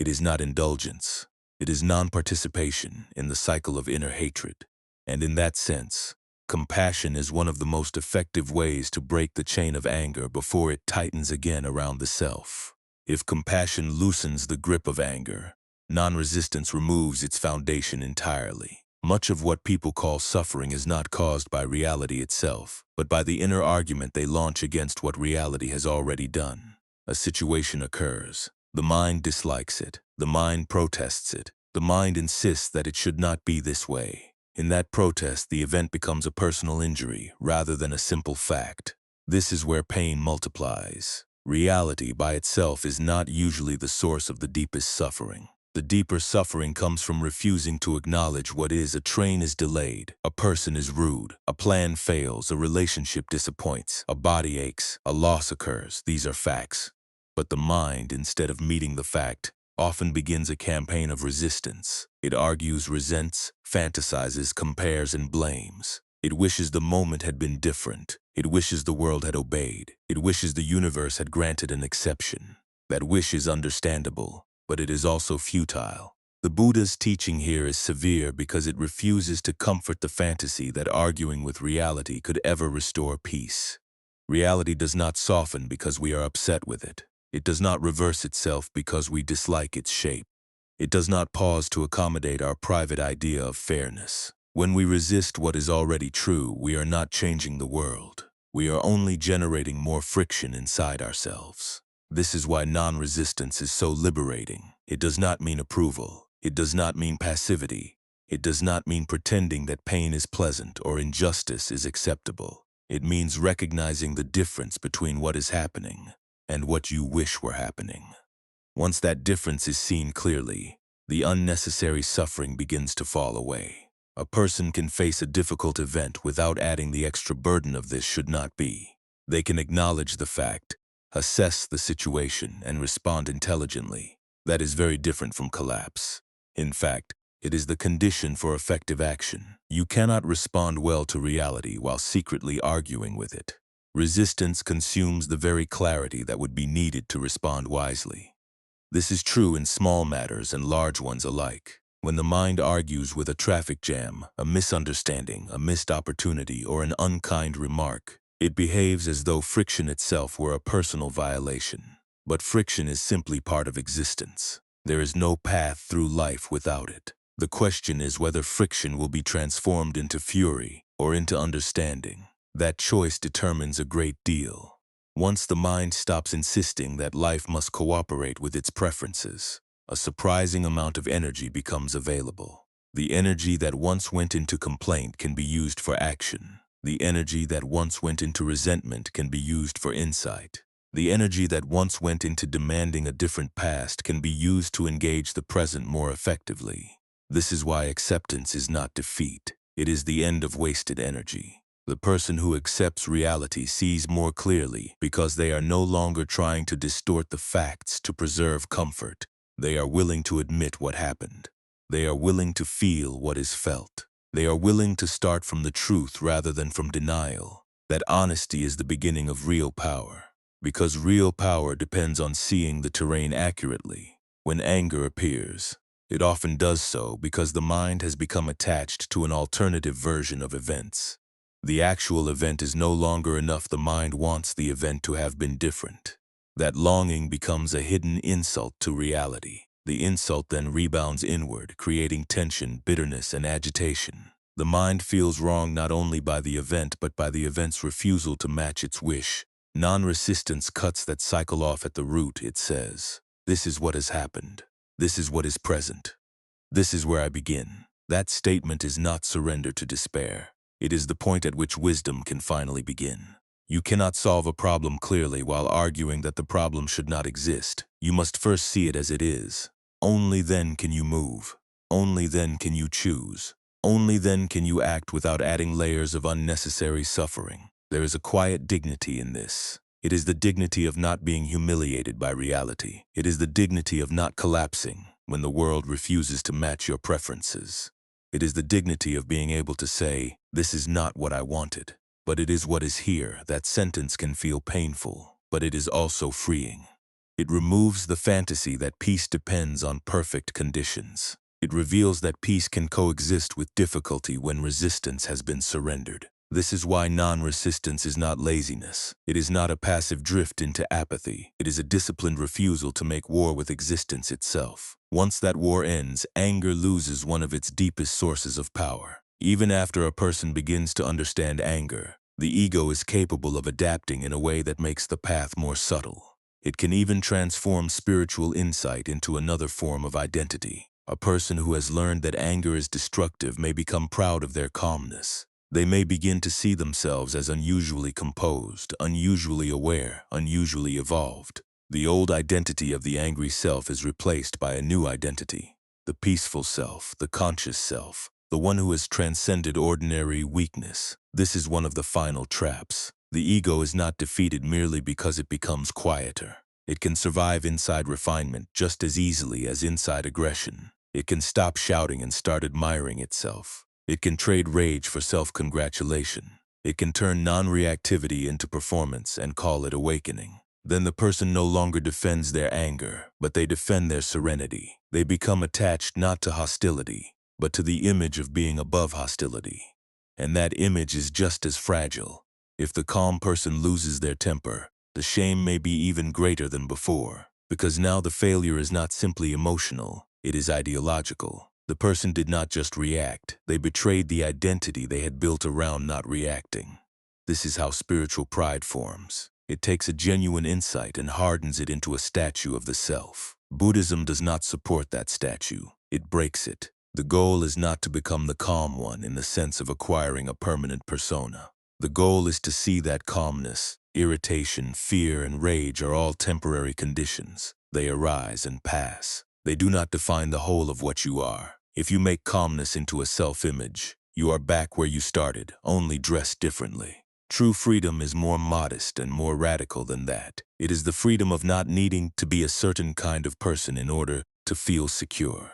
S1: It is not indulgence. It is non-participation in the cycle of inner hatred. And in that sense, compassion is one of the most effective ways to break the chain of anger before it tightens again around the self. If compassion loosens the grip of anger, non-resistance removes its foundation entirely. Much of what people call suffering is not caused by reality itself, but by the inner argument they launch against what reality has already done. A situation occurs. The mind dislikes it. The mind protests it. The mind insists that it should not be this way. In that protest, the event becomes a personal injury rather than a simple fact. This is where pain multiplies. Reality by itself is not usually the source of the deepest suffering. The deeper suffering comes from refusing to acknowledge what is. A train is delayed, a person is rude, a plan fails, a relationship disappoints, a body aches, a loss occurs. These are facts. But the mind, instead of meeting the fact, often begins a campaign of resistance. It argues, resents, fantasizes, compares, and blames. It wishes the moment had been different. It wishes the world had obeyed. It wishes the universe had granted an exception. That wish is understandable, but it is also futile. The Buddha's teaching here is severe because it refuses to comfort the fantasy that arguing with reality could ever restore peace. Reality does not soften because we are upset with it. It does not reverse itself because we dislike its shape. It does not pause to accommodate our private idea of fairness. When we resist what is already true, we are not changing the world. We are only generating more friction inside ourselves. This is why non-resistance is so liberating. It does not mean approval. It does not mean passivity. It does not mean pretending that pain is pleasant or injustice is acceptable. It means recognizing the difference between what is happening and what you wish were happening. Once that difference is seen clearly, the unnecessary suffering begins to fall away. A person can face a difficult event without adding the extra burden of this should not be. They can acknowledge the fact, assess the situation, and respond intelligently. That is very different from collapse. In fact, it is the condition for effective action. You cannot respond well to reality while secretly arguing with it. Resistance consumes the very clarity that would be needed to respond wisely. This is true in small matters and large ones alike. When the mind argues with a traffic jam, a misunderstanding, a missed opportunity, or an unkind remark, it behaves as though friction itself were a personal violation. But friction is simply part of existence. There is no path through life without it. The question is whether friction will be transformed into fury or into understanding. That choice determines a great deal. Once the mind stops insisting that life must cooperate with its preferences, a surprising amount of energy becomes available. The energy that once went into complaint can be used for action. The energy that once went into resentment can be used for insight. The energy that once went into demanding a different past can be used to engage the present more effectively. This is why acceptance is not defeat. It is the end of wasted energy. The person who accepts reality sees more clearly because they are no longer trying to distort the facts to preserve comfort. They are willing to admit what happened. They are willing to feel what is felt. They are willing to start from the truth rather than from denial. That honesty is the beginning of real power, because real power depends on seeing the terrain accurately. When anger appears, it often does so because the mind has become attached to an alternative version of events. The actual event is no longer enough. The mind wants the event to have been different. That longing becomes a hidden insult to reality. The insult then rebounds inward, creating tension, bitterness, and agitation. The mind feels wrong not only by the event but by the event's refusal to match its wish. Non-resistance cuts that cycle off at the root. It says, "This is what has happened. This is what is present. This is where I begin." That statement is not surrender to despair. It is the point at which wisdom can finally begin. You cannot solve a problem clearly while arguing that the problem should not exist. You must first see it as it is. Only then can you move. Only then can you choose. Only then can you act without adding layers of unnecessary suffering. There is a quiet dignity in this. It is the dignity of not being humiliated by reality. It is the dignity of not collapsing when the world refuses to match your preferences. It is the dignity of being able to say, "This is not what I wanted, but it is what is here." That sentence can feel painful, but it is also freeing. It removes the fantasy that peace depends on perfect conditions. It reveals that peace can coexist with difficulty when resistance has been surrendered. This is why non-resistance is not laziness. It is not a passive drift into apathy. It is a disciplined refusal to make war with existence itself. Once that war ends, anger loses one of its deepest sources of power. Even after a person begins to understand anger, the ego is capable of adapting in a way that makes the path more subtle. It can even transform spiritual insight into another form of identity. A person who has learned that anger is destructive may become proud of their calmness. They may begin to see themselves as unusually composed, unusually aware, unusually evolved. The old identity of the angry self is replaced by a new identity. The peaceful self, the conscious self, the one who has transcended ordinary weakness. This is one of the final traps. The ego is not defeated merely because it becomes quieter. It can survive inside refinement just as easily as inside aggression. It can stop shouting and start admiring itself. It can trade rage for self-congratulation. It can turn non-reactivity into performance and call it awakening. Then the person no longer defends their anger, but they defend their serenity. They become attached not to hostility, but to the image of being above hostility. And that image is just as fragile. If the calm person loses their temper, the shame may be even greater than before, because now the failure is not simply emotional, it is ideological. The person did not just react, they betrayed the identity they had built around not reacting. This is how spiritual pride forms. It takes a genuine insight and hardens it into a statue of the self. Buddhism does not support that statue. It breaks it. The goal is not to become the calm one in the sense of acquiring a permanent persona. The goal is to see that calmness, irritation, fear, and rage are all temporary conditions. They arise and pass. They do not define the whole of what you are. If you make calmness into a self-image, you are back where you started, only dressed differently. True freedom is more modest and more radical than that. It is the freedom of not needing to be a certain kind of person in order to feel secure.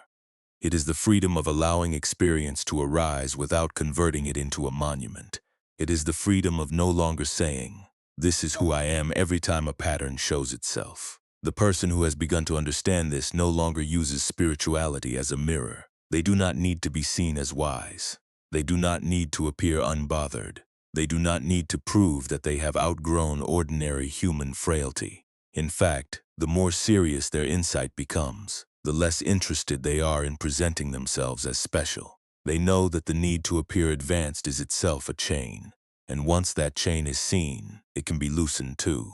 S1: It is the freedom of allowing experience to arise without converting it into a monument. It is the freedom of no longer saying, "This is who I am," every time a pattern shows itself. The person who has begun to understand this no longer uses spirituality as a mirror. They do not need to be seen as wise. They do not need to appear unbothered. They do not need to prove that they have outgrown ordinary human frailty. In fact, the more serious their insight becomes, the less interested they are in presenting themselves as special. They know that the need to appear advanced is itself a chain, and once that chain is seen, it can be loosened too.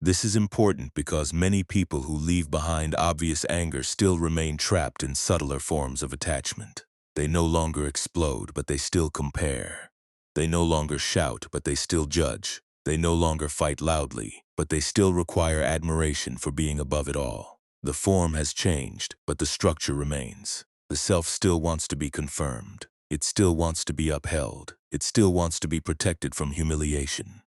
S1: This is important because many people who leave behind obvious anger still remain trapped in subtler forms of attachment. They no longer explode, but they still compare. They no longer shout, but they still judge. They no longer fight loudly, but they still require admiration for being above it all. The form has changed, but the structure remains. The self still wants to be confirmed. It still wants to be upheld. It still wants to be protected from humiliation.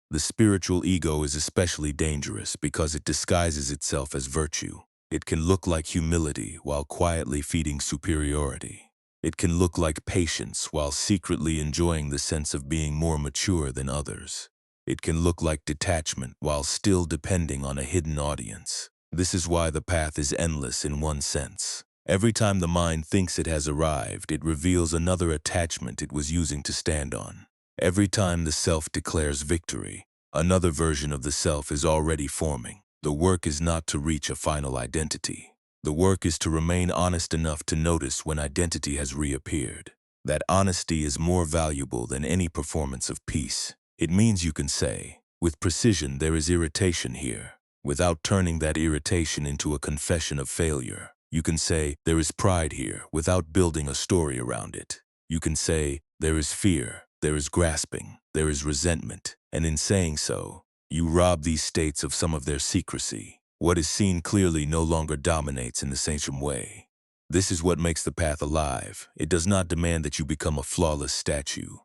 S1: The spiritual ego is especially dangerous because it disguises itself as virtue. It can look like humility while quietly feeding superiority. It can look like patience while secretly enjoying the sense of being more mature than others. It can look like detachment while still depending on a hidden audience. This is why the path is endless in one sense. Every time the mind thinks it has arrived, it reveals another attachment it was using to stand on. Every time the self declares victory, another version of the self is already forming. The work is not to reach a final identity. The work is to remain honest enough to notice when identity has reappeared. That honesty is more valuable than any performance of peace. It means you can say, with precision, there is irritation here, without turning that irritation into a confession of failure. You can say, there is pride here, without building a story around it. You can say, there is fear, there is grasping, there is resentment, and in saying so, you rob these states of some of their secrecy. What is seen clearly no longer dominates in the same way. This is what makes the path alive. It does not demand that you become a flawless statue.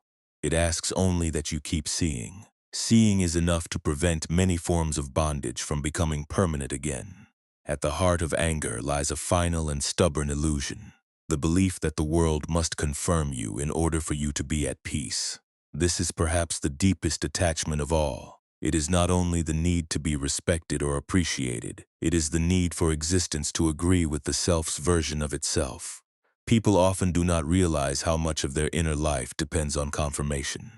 S1: It asks only that you keep seeing. Seeing is enough to prevent many forms of bondage from becoming permanent again. At the heart of anger lies a final and stubborn illusion, the belief that the world must confirm you in order for you to be at peace. This is perhaps the deepest attachment of all. It is not only the need to be respected or appreciated, it is the need for existence to agree with the self's version of itself. People often do not realize how much of their inner life depends on confirmation.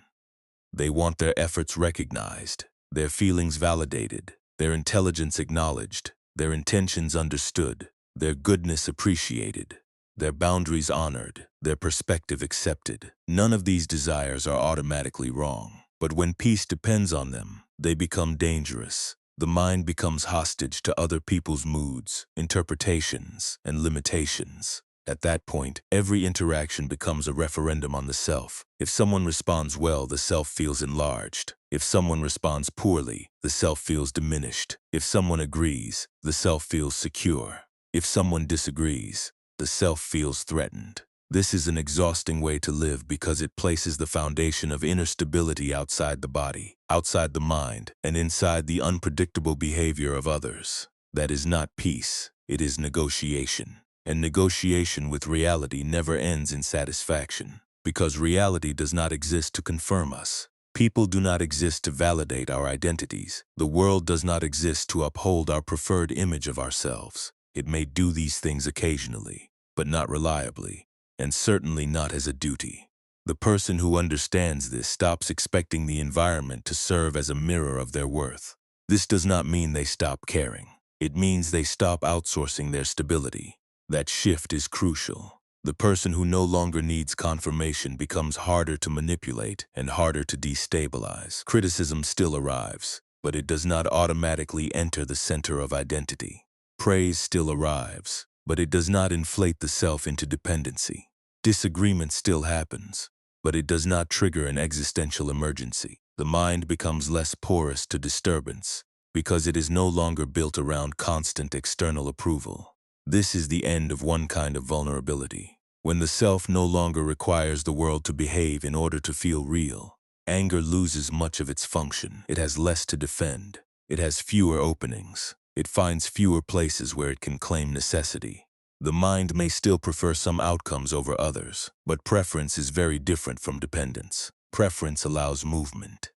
S1: They want their efforts recognized, their feelings validated, their intelligence acknowledged, their intentions understood, their goodness appreciated, their boundaries honored, their perspective accepted. None of these desires are automatically wrong, but when peace depends on them, they become dangerous. The mind becomes hostage to other people's moods, interpretations, and limitations. At that point, every interaction becomes a referendum on the self. If someone responds well, the self feels enlarged. If someone responds poorly, the self feels diminished. If someone agrees, the self feels secure. If someone disagrees, the self feels threatened. This is an exhausting way to live because it places the foundation of inner stability outside the body, outside the mind, and inside the unpredictable behavior of others. That is not peace, it is negotiation. And negotiation with reality never ends in satisfaction, because reality does not exist to confirm us. People do not exist to validate our identities. The world does not exist to uphold our preferred image of ourselves. It may do these things occasionally, but not reliably, and certainly not as a duty. The person who understands this stops expecting the environment to serve as a mirror of their worth. This does not mean they stop caring. It means they stop outsourcing their stability. That shift is crucial. The person who no longer needs confirmation becomes harder to manipulate and harder to destabilize. Criticism still arrives. but it does not automatically enter the center of identity. Praise still arrives, but it does not inflate the self into dependency. Disagreement still happens, but it does not trigger an existential emergency. The mind becomes less porous to disturbance because it is no longer built around constant external approval. This is the end of one kind of vulnerability. When the self no longer requires the world to behave in order to feel real, anger loses much of its function. It has less to defend. It has fewer openings. It finds fewer places where it can claim necessity. The mind may still prefer some outcomes over others, but preference is very different from dependence. Preference allows movement.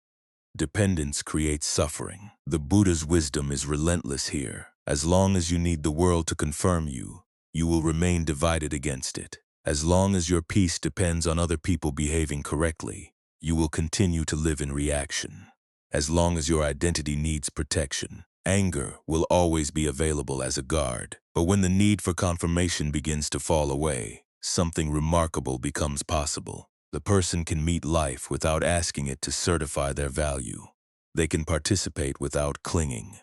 S1: Dependence creates suffering. The Buddha's wisdom is relentless here. As long as you need the world to confirm you, you will remain divided against it. As long as your peace depends on other people behaving correctly, you will continue to live in reaction. As long as your identity needs protection, anger will always be available as a guard. But when the need for confirmation begins to fall away, something remarkable becomes possible. The person can meet life without asking it to certify their value. They can participate without clinging.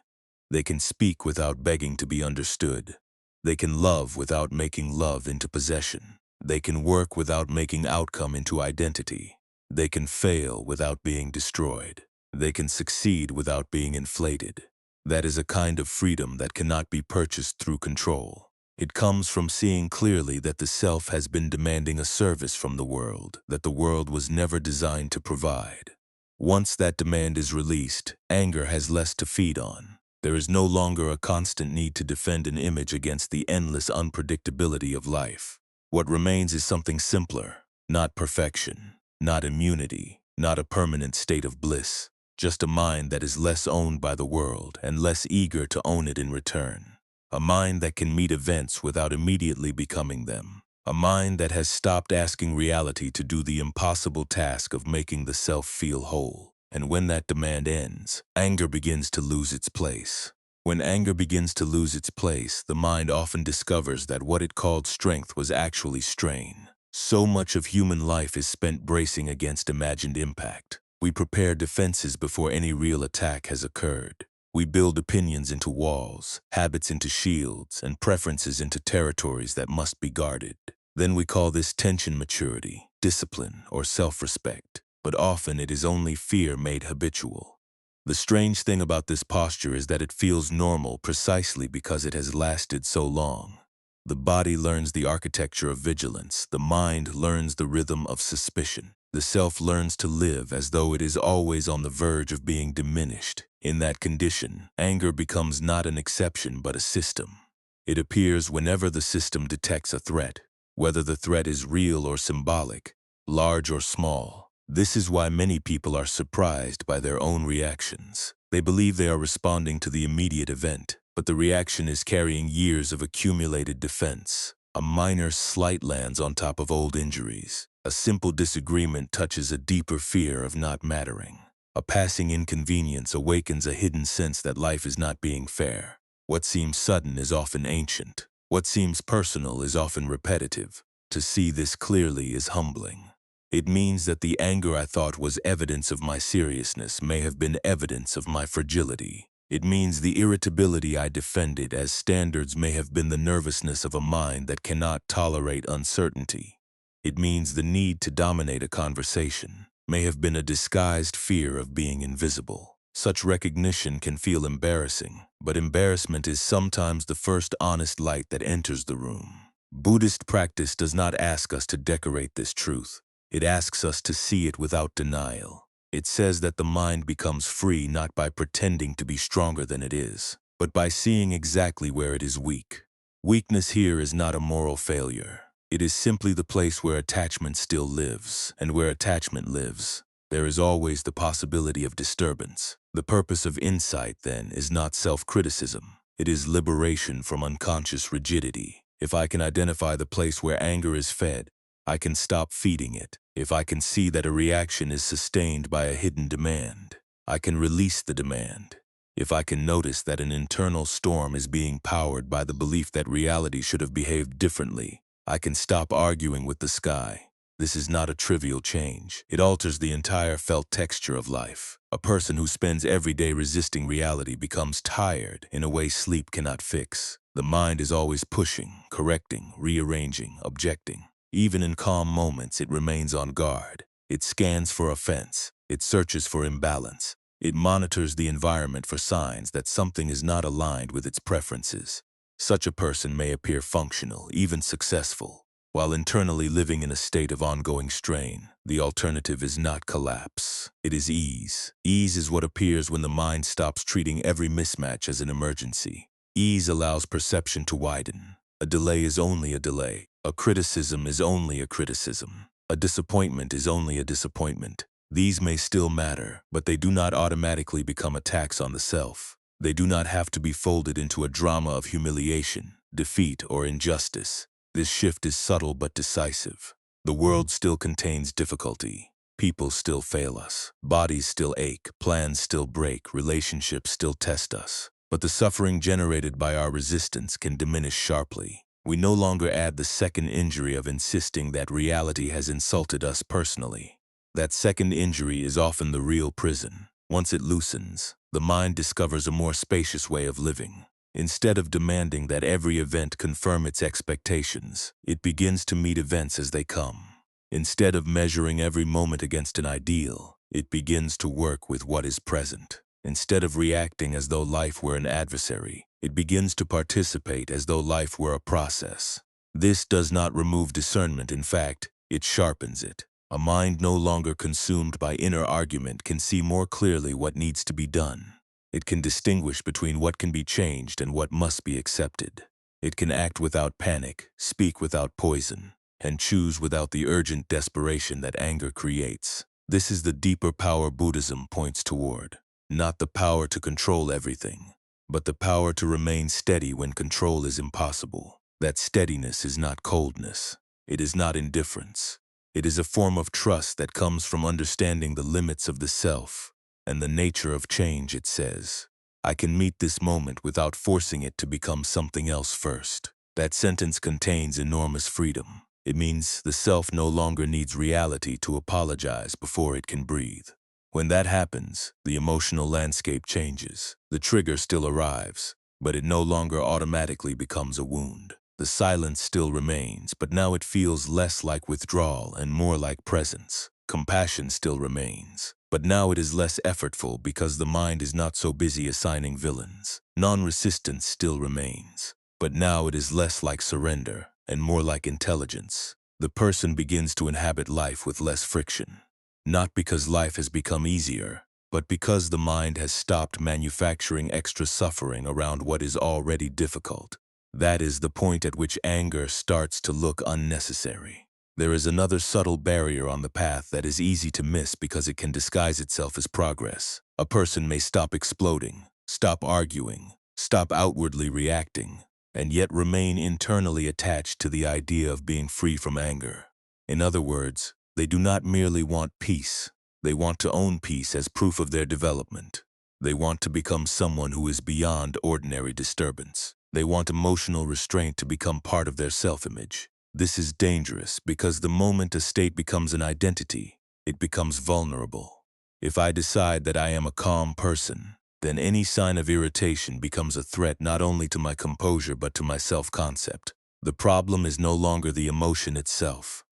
S1: They can speak without begging to be understood. They can love without making love into possession. They can work without making outcome into identity. They can fail without being destroyed. They can succeed without being inflated. That is a kind of freedom that cannot be purchased through control. It comes from seeing clearly that the self has been demanding a service from the world that the world was never designed to provide. Once that demand is released, anger has less to feed on. There is no longer a constant need to defend an image against the endless unpredictability of life. What remains is something simpler, not perfection, not immunity, not a permanent state of bliss, just a mind that is less owned by the world and less eager to own it in return. A mind that can meet events without immediately becoming them. A mind that has stopped asking reality to do the impossible task of making the self feel whole. And when that demand ends, anger begins to lose its place. When anger begins to lose its place, the mind often discovers that what it called strength was actually strain. So much of human life is spent bracing against imagined impact. We prepare defenses before any real attack has occurred. We build opinions into walls, habits into shields, and preferences into territories that must be guarded. Then we call this tension maturity, discipline, or self-respect, but often it is only fear made habitual. The strange thing about this posture is that it feels normal precisely because it has lasted so long. The body learns the architecture of vigilance, the mind learns the rhythm of suspicion. The self learns to live as though it is always on the verge of being diminished. In that condition, anger becomes not an exception but a system. It appears whenever the system detects a threat, whether the threat is real or symbolic, large or small. This is why many people are surprised by their own reactions. They believe they are responding to the immediate event, but the reaction is carrying years of accumulated defense. A minor slight lands on top of old injuries. A simple disagreement touches a deeper fear of not mattering. A passing inconvenience awakens a hidden sense that life is not being fair. What seems sudden is often ancient. What seems personal is often repetitive. To see this clearly is humbling. It means that the anger I thought was evidence of my seriousness may have been evidence of my fragility. It means the irritability I defended as standards may have been the nervousness of a mind that cannot tolerate uncertainty. It means the need to dominate a conversation may have been a disguised fear of being invisible. Such recognition can feel embarrassing, but embarrassment is sometimes the first honest light that enters the room. Buddhist practice does not ask us to decorate this truth. It asks us to see it without denial. It says that the mind becomes free not by pretending to be stronger than it is, but by seeing exactly where it is weak. Weakness here is not a moral failure. It is simply the place where attachment still lives, and where attachment lives, there is always the possibility of disturbance. The purpose of insight, then, is not self-criticism. It is liberation from unconscious rigidity. If I can identify the place where anger is fed, I can stop feeding it. If I can see that a reaction is sustained by a hidden demand, I can release the demand. If I can notice that an internal storm is being powered by the belief that reality should have behaved differently, I can stop arguing with the sky. This is not a trivial change. It alters the entire felt texture of life. A person who spends every day resisting reality becomes tired in a way sleep cannot fix. The mind is always pushing, correcting, rearranging, objecting. Even in calm moments, it remains on guard. It scans for offense. It searches for imbalance. It monitors the environment for signs that something is not aligned with its preferences. Such a person may appear functional, even successful, while internally living in a state of ongoing strain. The alternative is not collapse. It is ease. Ease is what appears when the mind stops treating every mismatch as an emergency. Ease allows perception to widen. A delay is only a delay. A criticism is only a criticism. A disappointment is only a disappointment. These may still matter, but they do not automatically become attacks on the self. They do not have to be folded into a drama of humiliation, defeat, or injustice. This shift is subtle but decisive. The world still contains difficulty. People still fail us. Bodies still ache. Plans still break. Relationships still test us. But the suffering generated by our resistance can diminish sharply. We no longer add the second injury of insisting that reality has insulted us personally. That second injury is often the real prison. Once it loosens, the mind discovers a more spacious way of living. Instead of demanding that every event confirm its expectations, it begins to meet events as they come. Instead of measuring every moment against an ideal, it begins to work with what is present. Instead of reacting as though life were an adversary, it begins to participate as though life were a process. This does not remove discernment. In fact, it sharpens it. A mind no longer consumed by inner argument can see more clearly what needs to be done. It can distinguish between what can be changed and what must be accepted. It can act without panic, speak without poison, and choose without the urgent desperation that anger creates. This is the deeper power Buddhism points toward. Not the power to control everything, but the power to remain steady when control is impossible. That steadiness is not coldness. It is not indifference. It is a form of trust that comes from understanding the limits of the self and the nature of change. It says, I can meet this moment without forcing it to become something else first. That sentence contains enormous freedom. It means the self no longer needs reality to apologize before it can breathe. When that happens, the emotional landscape changes. The trigger still arrives, but it no longer automatically becomes a wound. The silence still remains, but now it feels less like withdrawal and more like presence. Compassion still remains, but now it is less effortful because the mind is not so busy assigning villains. Non-resistance still remains, but now it is less like surrender and more like intelligence. The person begins to inhabit life with less friction. Not because life has become easier, but because the mind has stopped manufacturing extra suffering around what is already difficult. That is the point at which anger starts to look unnecessary. There is another subtle barrier on the path that is easy to miss because it can disguise itself as progress. A person may stop exploding, stop arguing, stop outwardly reacting, and yet remain internally attached to the idea of being free from anger. In other words, they do not merely want peace. They want to own peace as proof of their development. They want to become someone who is beyond ordinary disturbance. They want emotional restraint to become part of their self-image. This is dangerous because the moment a state becomes an identity, it becomes vulnerable. If I decide that I am a calm person, then any sign of irritation becomes a threat not only to my composure but to my self-concept. The problem is no longer the emotion itself.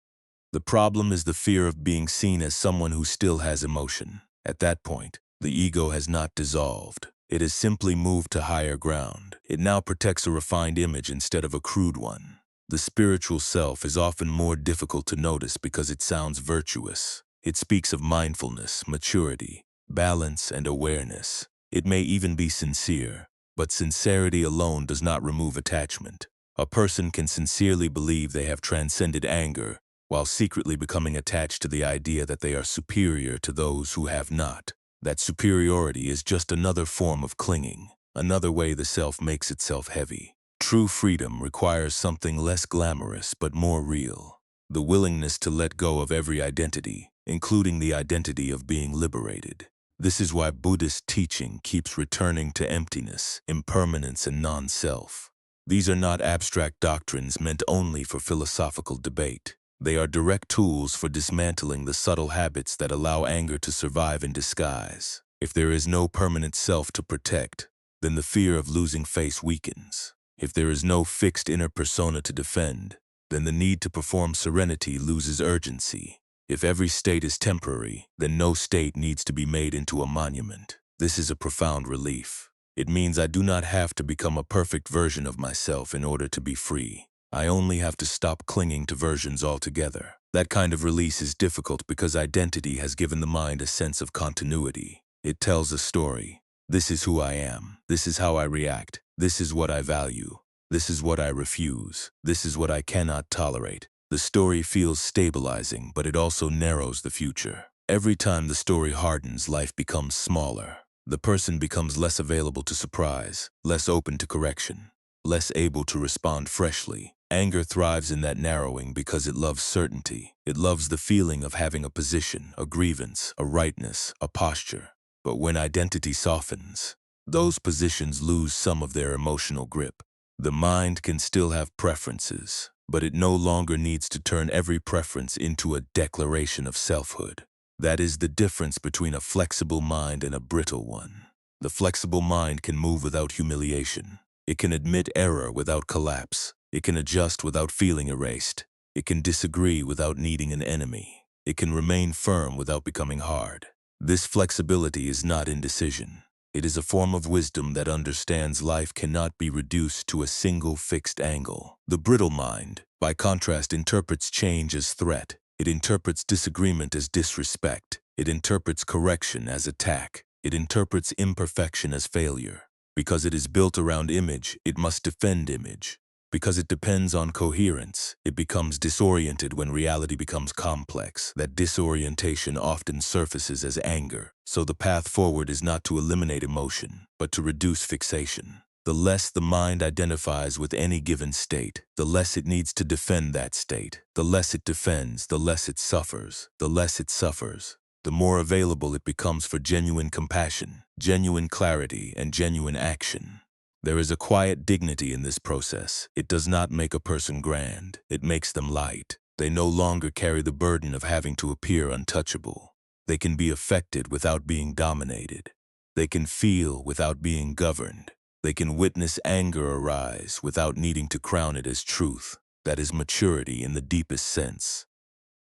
S1: The problem is the fear of being seen as someone who still has emotion. At that point, the ego has not dissolved. It has simply moved to higher ground. It now protects a refined image instead of a crude one. The spiritual self is often more difficult to notice because it sounds virtuous. It speaks of mindfulness, maturity, balance, and awareness. It may even be sincere, but sincerity alone does not remove attachment. A person can sincerely believe they have transcended anger, while secretly becoming attached to the idea that they are superior to those who have not. That superiority is just another form of clinging, another way the self makes itself heavy. True freedom requires something less glamorous but more real. The willingness to let go of every identity, including the identity of being liberated. This is why Buddhist teaching keeps returning to emptiness, impermanence, and non-self. These are not abstract doctrines meant only for philosophical debate. They are direct tools for dismantling the subtle habits that allow anger to survive in disguise. If there is no permanent self to protect, then the fear of losing face weakens. If there is no fixed inner persona to defend, then the need to perform serenity loses urgency. If every state is temporary, then no state needs to be made into a monument. This is a profound relief. It means I do not have to become a perfect version of myself in order to be free. I only have to stop clinging to versions altogether. That kind of release is difficult because identity has given the mind a sense of continuity. It tells a story. This is who I am. This is how I react. This is what I value. This is what I refuse. This is what I cannot tolerate. The story feels stabilizing, but it also narrows the future. Every time the story hardens, life becomes smaller. The person becomes less available to surprise, less open to correction, less able to respond freshly. Anger thrives in that narrowing because it loves certainty. It loves the feeling of having a position, a grievance, a rightness, a posture. But when identity softens, those positions lose some of their emotional grip. The mind can still have preferences, but it no longer needs to turn every preference into a declaration of selfhood. That is the difference between a flexible mind and a brittle one. The flexible mind can move without humiliation. It can admit error without collapse. It can adjust without feeling erased. It can disagree without needing an enemy. It can remain firm without becoming hard. This flexibility is not indecision. It is a form of wisdom that understands life cannot be reduced to a single fixed angle. The brittle mind, by contrast, interprets change as threat. It interprets disagreement as disrespect. It interprets correction as attack. It interprets imperfection as failure. Because it is built around image, it must defend image. Because it depends on coherence, it becomes disoriented when reality becomes complex. That disorientation often surfaces as anger. So the path forward is not to eliminate emotion, but to reduce fixation. The less the mind identifies with any given state, the less it needs to defend that state. The less it defends, the less it suffers. The less it suffers, the more available it becomes for genuine compassion, genuine clarity, and genuine action. There is a quiet dignity in this process. It does not make a person grand. It makes them light. They no longer carry the burden of having to appear untouchable. They can be affected without being dominated. They can feel without being governed. They can witness anger arise without needing to crown it as truth. That is maturity in the deepest sense.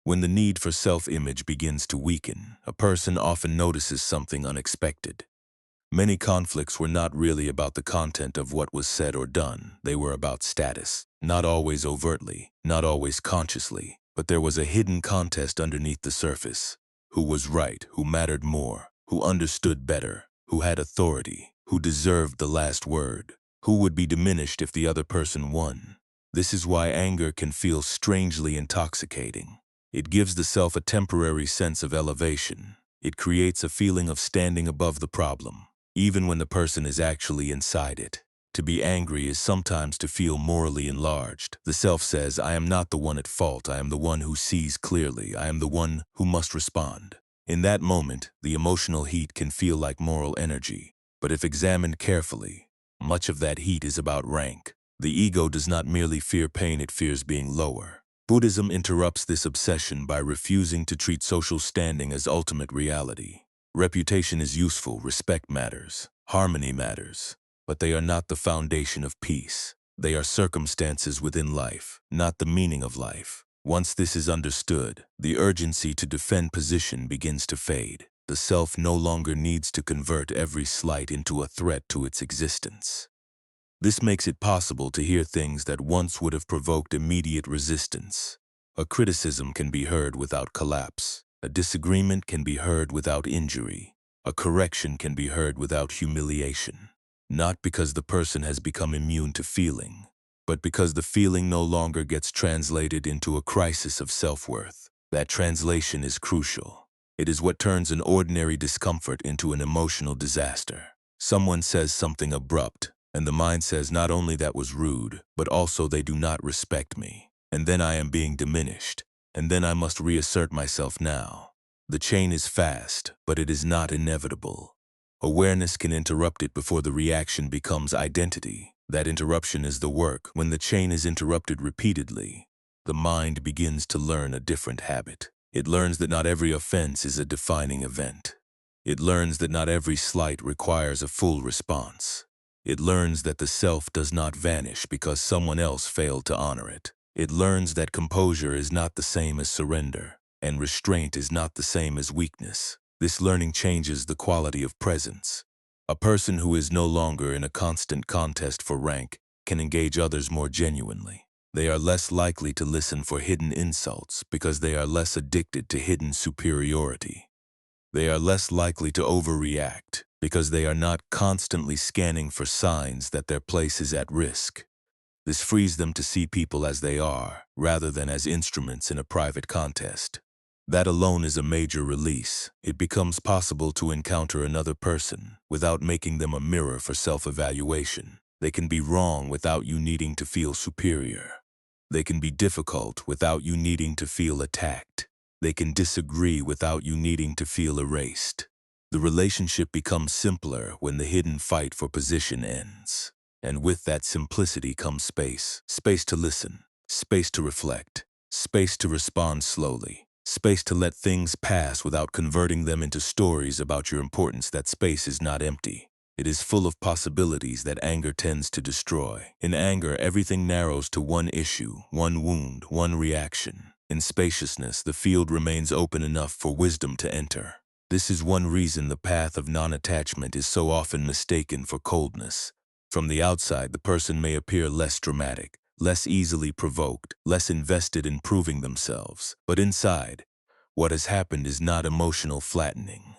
S1: When the need for self-image begins to weaken, a person often notices something unexpected. Many conflicts were not really about the content of what was said or done. They were about status. Not always overtly, not always consciously, but there was a hidden contest underneath the surface. Who was right, who mattered more, who understood better, who had authority, who deserved the last word, who would be diminished if the other person won. This is why anger can feel strangely intoxicating. It gives the self a temporary sense of elevation. It creates a feeling of standing above the problem, even when the person is actually inside it. To be angry is sometimes to feel morally enlarged. The self says, I am not the one at fault. I am the one who sees clearly. I am the one who must respond. In that moment, the emotional heat can feel like moral energy. But if examined carefully, much of that heat is about rank. The ego does not merely fear pain, it fears being lower. Buddhism interrupts this obsession by refusing to treat social standing as ultimate reality. Reputation is useful, respect matters, harmony matters, but they are not the foundation of peace. They are circumstances within life, not the meaning of life. Once this is understood, the urgency to defend position begins to fade. The self no longer needs to convert every slight into a threat to its existence. This makes it possible to hear things that once would have provoked immediate resistance. A criticism can be heard without collapse. A disagreement can be heard without injury. A correction can be heard without humiliation. Not because the person has become immune to feeling, but because the feeling no longer gets translated into a crisis of self-worth. That translation is crucial. It is what turns an ordinary discomfort into an emotional disaster. Someone says something abrupt, and the mind says not only that was rude, but also they do not respect me. And then I am being diminished. And then I must reassert myself now. The chain is fast, but it is not inevitable. Awareness can interrupt it before the reaction becomes identity. That interruption is the work. When the chain is interrupted repeatedly, the mind begins to learn a different habit. It learns that not every offense is a defining event. It learns that not every slight requires a full response. It learns that the self does not vanish because someone else failed to honor it. It learns that composure is not the same as surrender, and restraint is not the same as weakness. This learning changes the quality of presence. A person who is no longer in a constant contest for rank can engage others more genuinely. They are less likely to listen for hidden insults because they are less addicted to hidden superiority. They are less likely to overreact because they are not constantly scanning for signs that their place is at risk. This frees them to see people as they are, rather than as instruments in a private contest. That alone is a major release. It becomes possible to encounter another person without making them a mirror for self-evaluation. They can be wrong without you needing to feel superior. They can be difficult without you needing to feel attacked. They can disagree without you needing to feel erased. The relationship becomes simpler when the hidden fight for position ends. And with that simplicity comes space. Space to listen, space to reflect, space to respond slowly, space to let things pass without converting them into stories about your importance. That space is not empty. It is full of possibilities that anger tends to destroy. In anger, everything narrows to one issue, one wound, one reaction. In spaciousness, the field remains open enough for wisdom to enter. This is one reason the path of non-attachment is so often mistaken for coldness. From the outside, the person may appear less dramatic, less easily provoked, less invested in proving themselves. But inside, what has happened is not emotional flattening.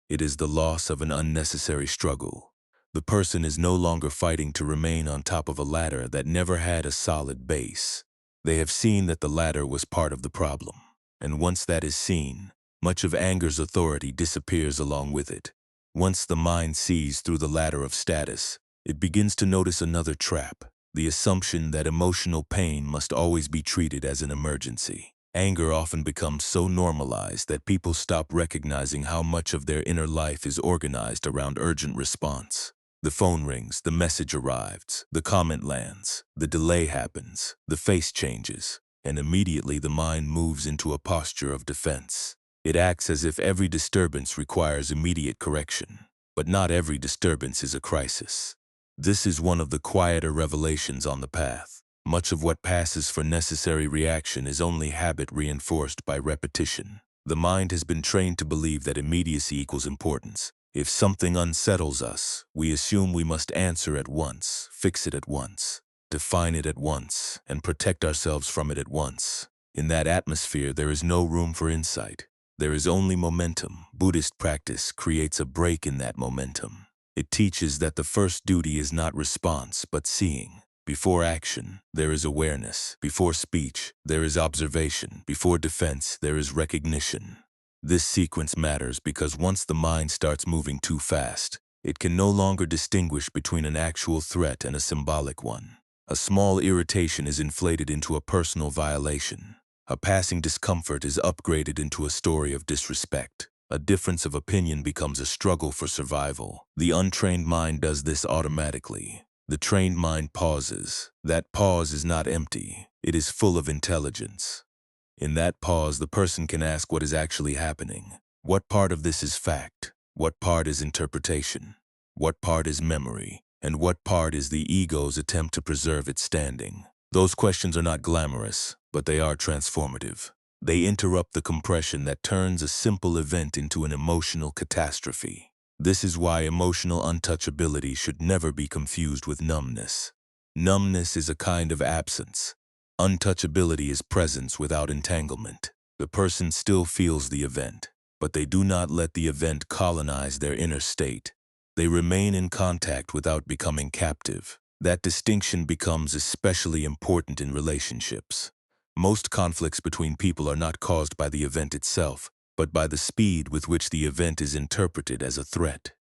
S1: It is the loss of an unnecessary struggle. The person is no longer fighting to remain on top of a ladder that never had a solid base. They have seen that the ladder was part of the problem. And once that is seen, much of anger's authority disappears along with it. Once the mind sees through the ladder of status, it begins to notice another trap, the assumption that emotional pain must always be treated as an emergency. Anger often becomes so normalized that people stop recognizing how much of their inner life is organized around urgent response. The phone rings, the message arrives, the comment lands, the delay happens, the face changes, and immediately the mind moves into a posture of defense. It acts as if every disturbance requires immediate correction, but not every disturbance is a crisis. This is one of the quieter revelations on the path. Much of what passes for necessary reaction is only habit reinforced by repetition. The mind has been trained to believe that immediacy equals importance. If something unsettles us, we assume we must answer at once, fix it at once, define it at once, and protect ourselves from it at once. In that atmosphere, there is no room for insight. There is only momentum. Buddhist practice creates a break in that momentum. It teaches that the first duty is not response, but seeing. Before action, there is awareness. Before speech, there is observation. Before defense, there is recognition. This sequence matters because once the mind starts moving too fast, it can no longer distinguish between an actual threat and a symbolic one. A small irritation is inflated into a personal violation. A passing discomfort is upgraded into a story of disrespect. A difference of opinion becomes a struggle for survival. The untrained mind does this automatically. The trained mind pauses. That pause is not empty. It is full of intelligence. In that pause, the person can ask what is actually happening. What part of this is fact? What part is interpretation? What part is memory? And what part is the ego's attempt to preserve its standing? Those questions are not glamorous, but they are transformative. They interrupt the compression that turns a simple event into an emotional catastrophe. This is why emotional untouchability should never be confused with numbness. Numbness is a kind of absence. Untouchability is presence without entanglement. The person still feels the event, but they do not let the event colonize their inner state. They remain in contact without becoming captive. That distinction becomes especially important in relationships. Most conflicts between people are not caused by the event itself, but by the speed with which the event is interpreted as a threat.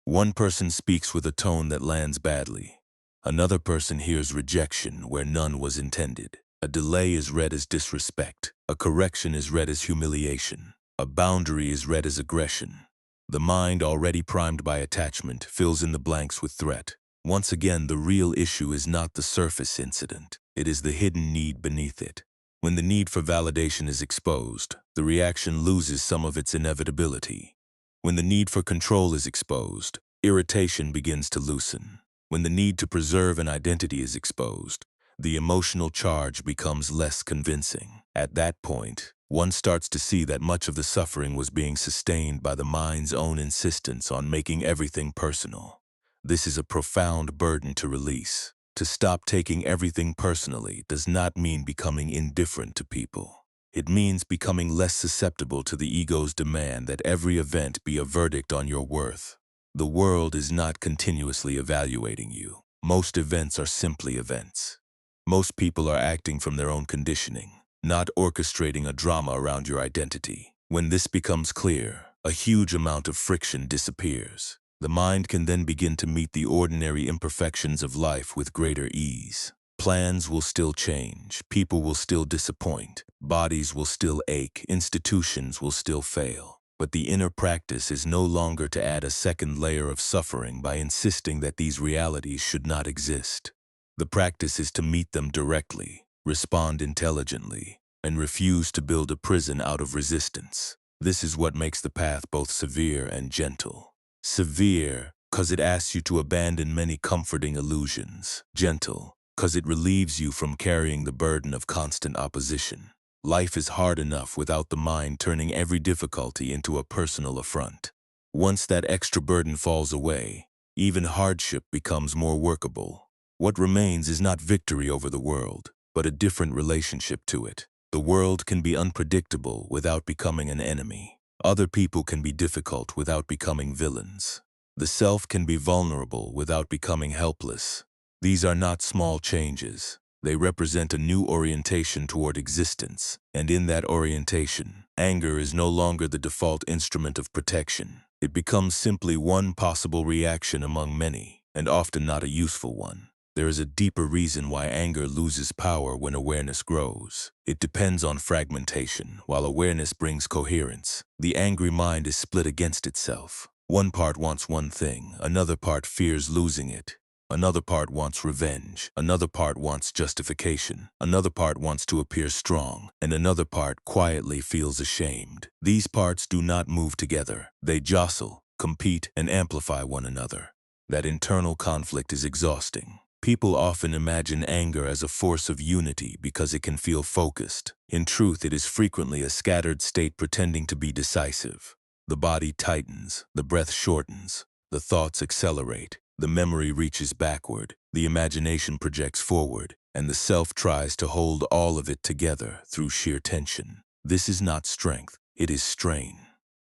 S1: One person speaks with a tone that lands badly. Another person hears rejection where none was intended. A delay is read as disrespect. A correction is read as humiliation. A boundary is read as aggression. The mind, already primed by attachment, fills in the blanks with threat. Once again, the real issue is not the surface incident. It is the hidden need beneath it. When the need for validation is exposed, the reaction loses some of its inevitability. When the need for control is exposed, irritation begins to loosen. When the need to preserve an identity is exposed, the emotional charge becomes less convincing. At that point, one starts to see that much of the suffering was being sustained by the mind's own insistence on making everything personal. This is a profound burden to release. To stop taking everything personally does not mean becoming indifferent to people. It means becoming less susceptible to the ego's demand that every event be a verdict on your worth. The world is not continuously evaluating you. Most events are simply events. Most people are acting from their own conditioning, not orchestrating a drama around your identity. When this becomes clear, a huge amount of friction disappears. The mind can then begin to meet the ordinary imperfections of life with greater ease. Plans will still change, people will still disappoint, bodies will still ache, institutions will still fail. But the inner practice is no longer to add a second layer of suffering by insisting that these realities should not exist. The practice is to meet them directly, respond intelligently, and refuse to build a prison out of resistance. This is what makes the path both severe and gentle. Severe, because it asks you to abandon many comforting illusions. Gentle, because it relieves you from carrying the burden of constant opposition. Life is hard enough without the mind turning every difficulty into a personal affront. Once that extra burden falls away, even hardship becomes more workable. What remains is not victory over the world, but a different relationship to it. The world can be unpredictable without becoming an enemy. Other people can be difficult without becoming villains. The self can be vulnerable without becoming helpless. These are not small changes. They represent a new orientation toward existence, and in that orientation, anger is no longer the default instrument of protection. It becomes simply one possible reaction among many, and often not a useful one. There is a deeper reason why anger loses power when awareness grows. It depends on fragmentation, while awareness brings coherence. The angry mind is split against itself. One part wants one thing, another part fears losing it. Another part wants revenge, another part wants justification, another part wants to appear strong, and another part quietly feels ashamed. These parts do not move together. They jostle, compete, and amplify one another. That internal conflict is exhausting. People often imagine anger as a force of unity because it can feel focused. In truth, it is frequently a scattered state pretending to be decisive. The body tightens, the breath shortens, the thoughts accelerate, the memory reaches backward, the imagination projects forward, and the self tries to hold all of it together through sheer tension. This is not strength, it is strain.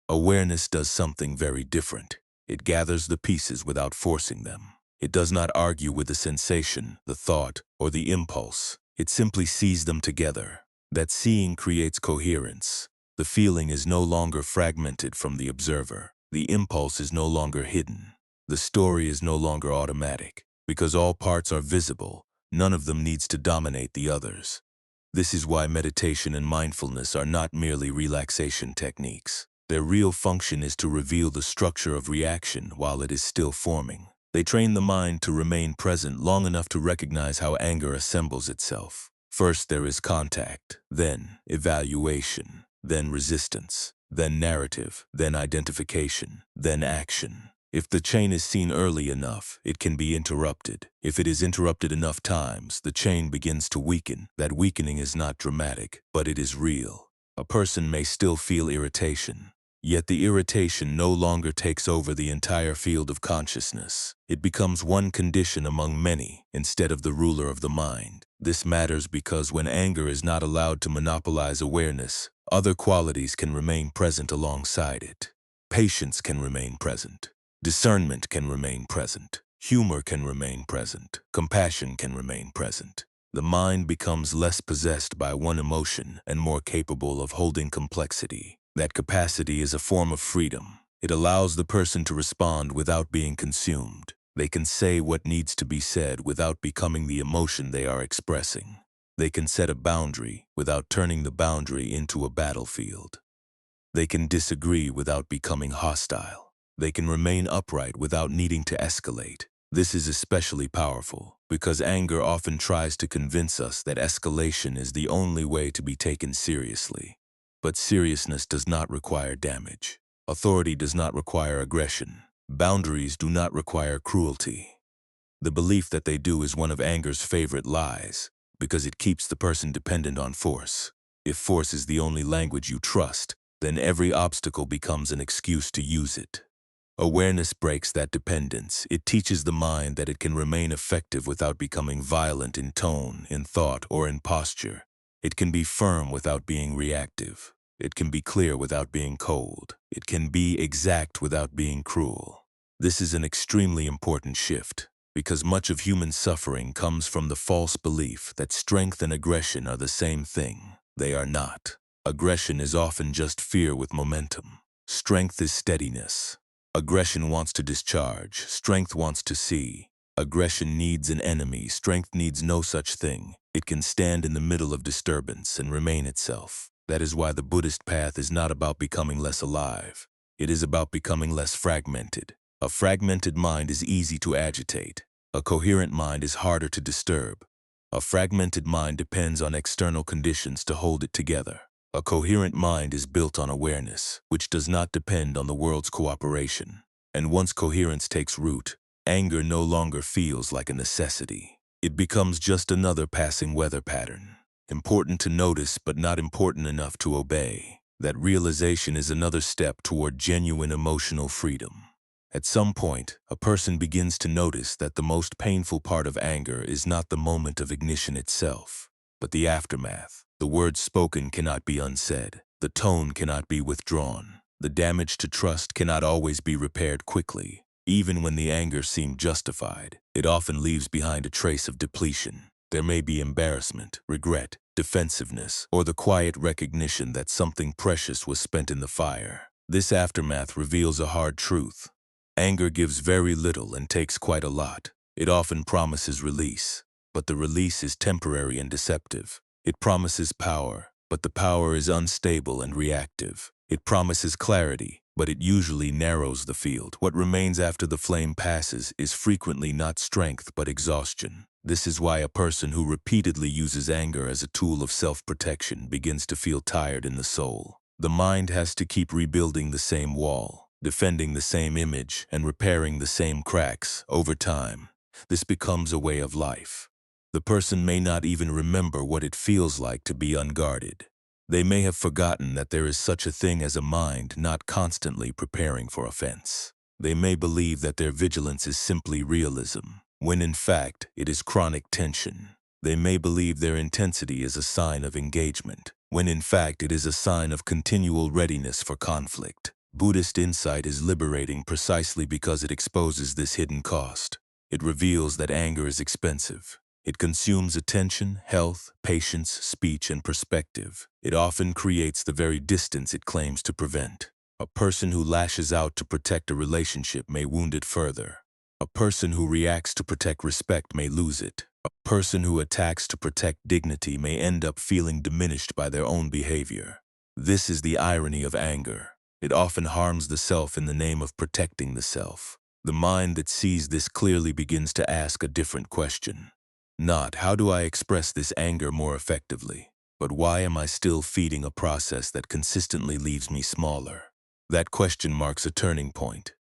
S1: Awareness does something very different. It gathers the pieces without forcing them. It does not argue with the sensation, the thought, or the impulse. It simply sees them together. That seeing creates coherence. The feeling is no longer fragmented from the observer. The impulse is no longer hidden. The story is no longer automatic. Because all parts are visible, none of them needs to dominate the others. This is why meditation and mindfulness are not merely relaxation techniques. Their real function is to reveal the structure of reaction while it is still forming. They train the mind to remain present long enough to recognize how anger assembles itself. First there is contact, then evaluation, then resistance, then narrative, then identification, then action. If the chain is seen early enough, it can be interrupted. If it is interrupted enough times, the chain begins to weaken. That weakening is not dramatic, but it is real. A person may still feel irritation, yet the irritation no longer takes over the entire field of consciousness. It becomes one condition among many instead of the ruler of the mind. This matters because when anger is not allowed to monopolize awareness, other qualities can remain present alongside it. Patience can remain present. Discernment can remain present. Humor can remain present. Compassion can remain present. The mind becomes less possessed by one emotion and more capable of holding complexity. That capacity is a form of freedom. It allows the person to respond without being consumed. They can say what needs to be said without becoming the emotion they are expressing. They can set a boundary without turning the boundary into a battlefield. They can disagree without becoming hostile. They can remain upright without needing to escalate. This is especially powerful because anger often tries to convince us that escalation is the only way to be taken seriously. But seriousness does not require damage. Authority does not require aggression. Boundaries do not require cruelty. The belief that they do is one of anger's favorite lies, because it keeps the person dependent on force. If force is the only language you trust, then every obstacle becomes an excuse to use it. Awareness breaks that dependence. It teaches the mind that it can remain effective without becoming violent in tone, in thought, or in posture. It can be firm without being reactive. It can be clear without being cold. It can be exact without being cruel. This is an extremely important shift, because much of human suffering comes from the false belief that strength and aggression are the same thing. They are not. Aggression is often just fear with momentum. Strength is steadiness. Aggression wants to discharge. Strength wants to see. Aggression needs an enemy. Strength needs no such thing. It can stand in the middle of disturbance and remain itself. That is why the Buddhist path is not about becoming less alive. It is about becoming less fragmented. A fragmented mind is easy to agitate. A coherent mind is harder to disturb. A fragmented mind depends on external conditions to hold it together. A coherent mind is built on awareness, which does not depend on the world's cooperation. And once coherence takes root, anger no longer feels like a necessity. It becomes just another passing weather pattern, important to notice but not important enough to obey. That realization is another step toward genuine emotional freedom. At some point, a person begins to notice that the most painful part of anger is not the moment of ignition itself, but the aftermath. The words spoken cannot be unsaid. The tone cannot be withdrawn. The damage to trust cannot always be repaired quickly. Even when the anger seemed justified, it often leaves behind a trace of depletion. There may be embarrassment, regret, defensiveness, or the quiet recognition that something precious was spent in the fire. This aftermath reveals a hard truth. Anger gives very little and takes quite a lot. It often promises release, but the release is temporary and deceptive. It promises power, but the power is unstable and reactive. It promises clarity, but it usually narrows the field. What remains after the flame passes is frequently not strength but exhaustion. This is why a person who repeatedly uses anger as a tool of self-protection begins to feel tired in the soul. The mind has to keep rebuilding the same wall, defending the same image, and repairing the same cracks over time. This becomes a way of life. The person may not even remember what it feels like to be unguarded. They may have forgotten that there is such a thing as a mind not constantly preparing for offense. They may believe that their vigilance is simply realism, when in fact it is chronic tension. They may believe their intensity is a sign of engagement, when in fact it is a sign of continual readiness for conflict. Buddhist insight is liberating precisely because it exposes this hidden cost. It reveals that anger is expensive. It consumes attention, health, patience, speech, and perspective. It often creates the very distance it claims to prevent. A person who lashes out to protect a relationship may wound it further. A person who reacts to protect respect may lose it. A person who attacks to protect dignity may end up feeling diminished by their own behavior. This is the irony of anger. It often harms the self in the name of protecting the self. The mind that sees this clearly begins to ask a different question. Not, how do I express this anger more effectively, but why am I still feeding a process that consistently leaves me smaller? That question marks a turning point.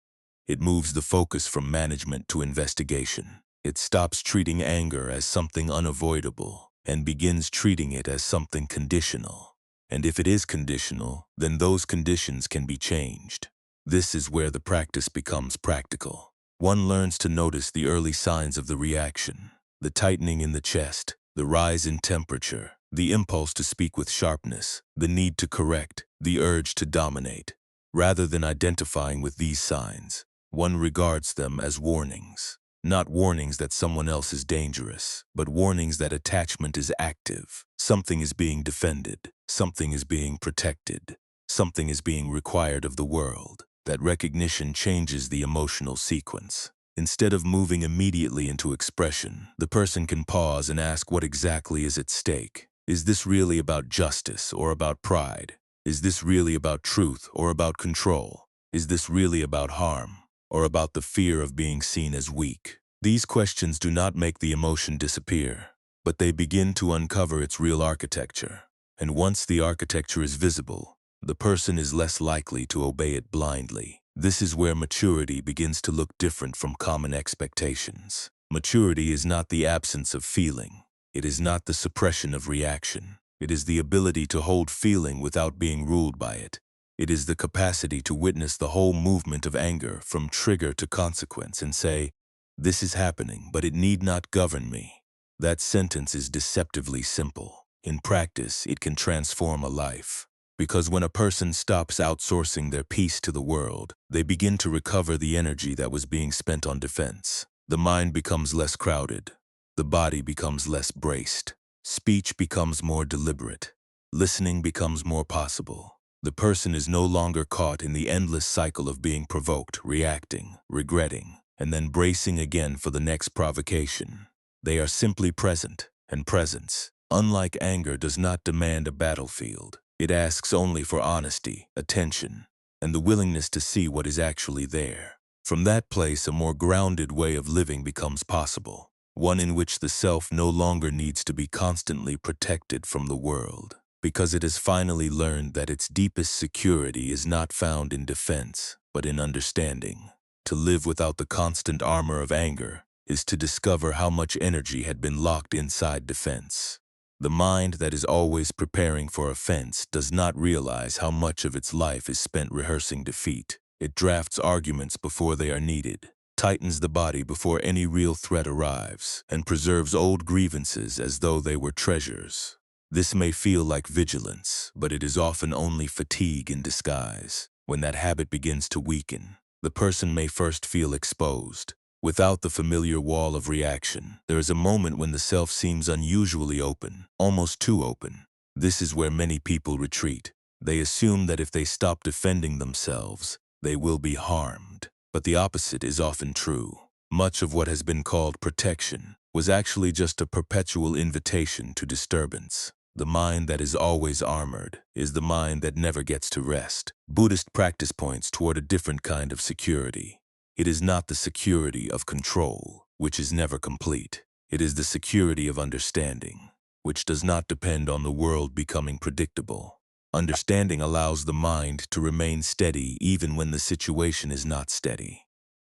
S1: It moves the focus from management to investigation. It stops treating anger as something unavoidable and begins treating it as something conditional. And if it is conditional, then those conditions can be changed. This is where the practice becomes practical. One learns to notice the early signs of the reaction. The tightening in the chest, the rise in temperature, the impulse to speak with sharpness, the need to correct, the urge to dominate. Rather than identifying with these signs, one regards them as warnings. Not warnings that someone else is dangerous, but warnings that attachment is active. Something is being defended. Something is being protected. Something is being required of the world. That recognition changes the emotional sequence. Instead of moving immediately into expression, the person can pause and ask what exactly is at stake. Is this really about justice or about pride? Is this really about truth or about control? Is this really about harm or about the fear of being seen as weak? These questions do not make the emotion disappear, but they begin to uncover its real architecture. And once the architecture is visible, the person is less likely to obey it blindly. This is where maturity begins to look different from common expectations. Maturity is not the absence of feeling. It is not the suppression of reaction. It is the ability to hold feeling without being ruled by it. It is the capacity to witness the whole movement of anger from trigger to consequence and say, "This is happening, but it need not govern me." That sentence is deceptively simple. In practice, it can transform a life. Because when a person stops outsourcing their peace to the world, they begin to recover the energy that was being spent on defense. The mind becomes less crowded. The body becomes less braced. Speech becomes more deliberate. Listening becomes more possible. The person is no longer caught in the endless cycle of being provoked, reacting, regretting, and then bracing again for the next provocation. They are simply present, and presence, unlike anger, does not demand a battlefield. It asks only for honesty, attention, and the willingness to see what is actually there. From that place, a more grounded way of living becomes possible, one in which the self no longer needs to be constantly protected from the world, because it has finally learned that its deepest security is not found in defense, but in understanding. To live without the constant armor of anger is to discover how much energy had been locked inside defense. The mind that is always preparing for offense does not realize how much of its life is spent rehearsing defeat. It drafts arguments before they are needed, tightens the body before any real threat arrives, and preserves old grievances as though they were treasures. This may feel like vigilance, but it is often only fatigue in disguise. When that habit begins to weaken, the person may first feel exposed. Without the familiar wall of reaction, there is a moment when the self seems unusually open, almost too open. This is where many people retreat. They assume that if they stop defending themselves, they will be harmed. But the opposite is often true. Much of what has been called protection was actually just a perpetual invitation to disturbance. The mind that is always armored is the mind that never gets to rest. Buddhist practice points toward a different kind of security. It is not the security of control, which is never complete. It is the security of understanding, which does not depend on the world becoming predictable. Understanding allows the mind to remain steady even when the situation is not steady.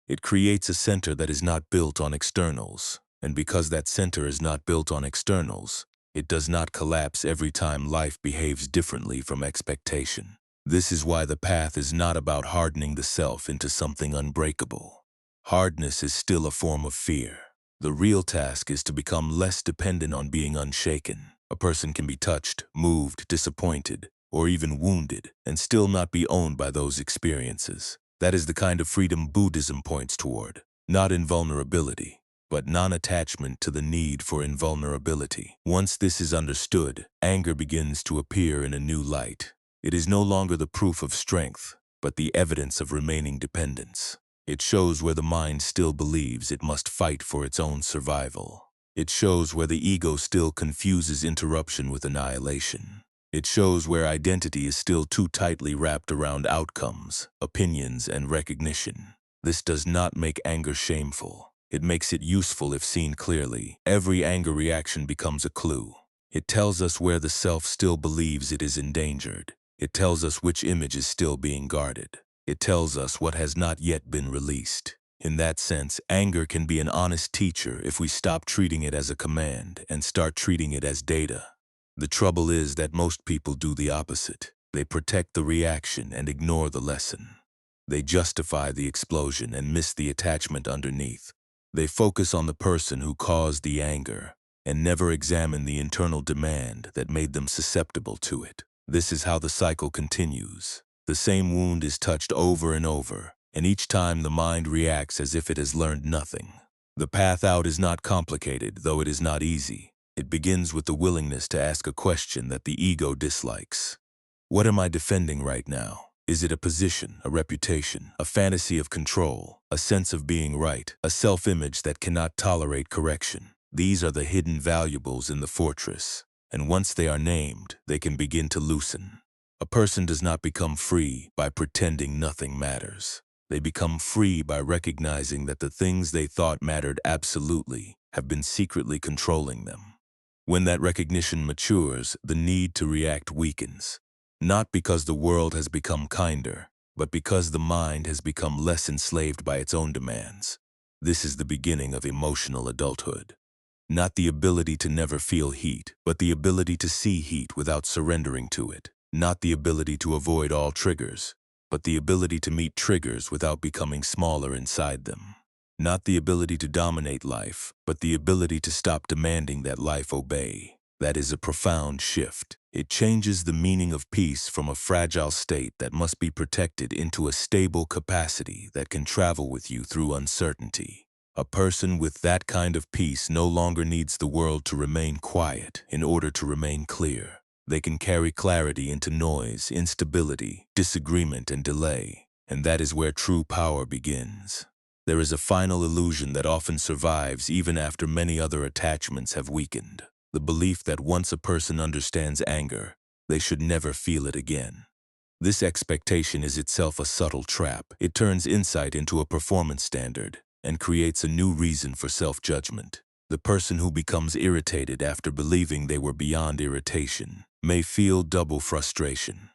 S1: It creates a center that is not built on externals, and because that center is not built on externals, it does not collapse every time life behaves differently from expectation. This is why the path is not about hardening the self into something unbreakable. Hardness is still a form of fear. The real task is to become less dependent on being unshaken. A person can be touched, moved, disappointed, or even wounded, and still not be owned by those experiences. That is the kind of freedom Buddhism points toward, not invulnerability, but non-attachment to the need for invulnerability. Once this is understood, anger begins to appear in a new light. It is no longer the proof of strength, but the evidence of remaining dependence. It shows where the mind still believes it must fight for its own survival. It shows where the ego still confuses interruption with annihilation. It shows where identity is still too tightly wrapped around outcomes, opinions, and recognition. This does not make anger shameful. It makes it useful if seen clearly. Every anger reaction becomes a clue. It tells us where the self still believes it is endangered. It tells us which image is still being guarded. It tells us what has not yet been released. In that sense, anger can be an honest teacher if we stop treating it as a command and start treating it as data. The trouble is that most people do the opposite. They protect the reaction and ignore the lesson. They justify the explosion and miss the attachment underneath. They focus on the person who caused the anger and never examine the internal demand that made them susceptible to it. This is how the cycle continues. The same wound is touched over and over, and each time the mind reacts as if it has learned nothing. The path out is not complicated, though it is not easy. It begins with the willingness to ask a question that the ego dislikes. What am I defending right now? Is it a position, a reputation, a fantasy of control, a sense of being right, a self-image that cannot tolerate correction? These are the hidden valuables in the fortress, and once they are named, they can begin to loosen. A person does not become free by pretending nothing matters. They become free by recognizing that the things they thought mattered absolutely have been secretly controlling them. When that recognition matures, the need to react weakens, not because the world has become kinder, but because the mind has become less enslaved by its own demands. This is the beginning of emotional adulthood. Not the ability to never feel heat, but the ability to see heat without surrendering to it. Not the ability to avoid all triggers, but the ability to meet triggers without becoming smaller inside them. Not the ability to dominate life, but the ability to stop demanding that life obey. That is a profound shift. It changes the meaning of peace from a fragile state that must be protected into a stable capacity that can travel with you through uncertainty. A person with that kind of peace no longer needs the world to remain quiet in order to remain clear. They can carry clarity into noise, instability, disagreement, and delay, and that is where true power begins. There is a final illusion that often survives even after many other attachments have weakened. The belief that once a person understands anger, they should never feel it again. This expectation is itself a subtle trap. It turns insight into a performance standard and creates a new reason for self-judgment. The person who becomes irritated after believing they were beyond irritation may feel double frustration.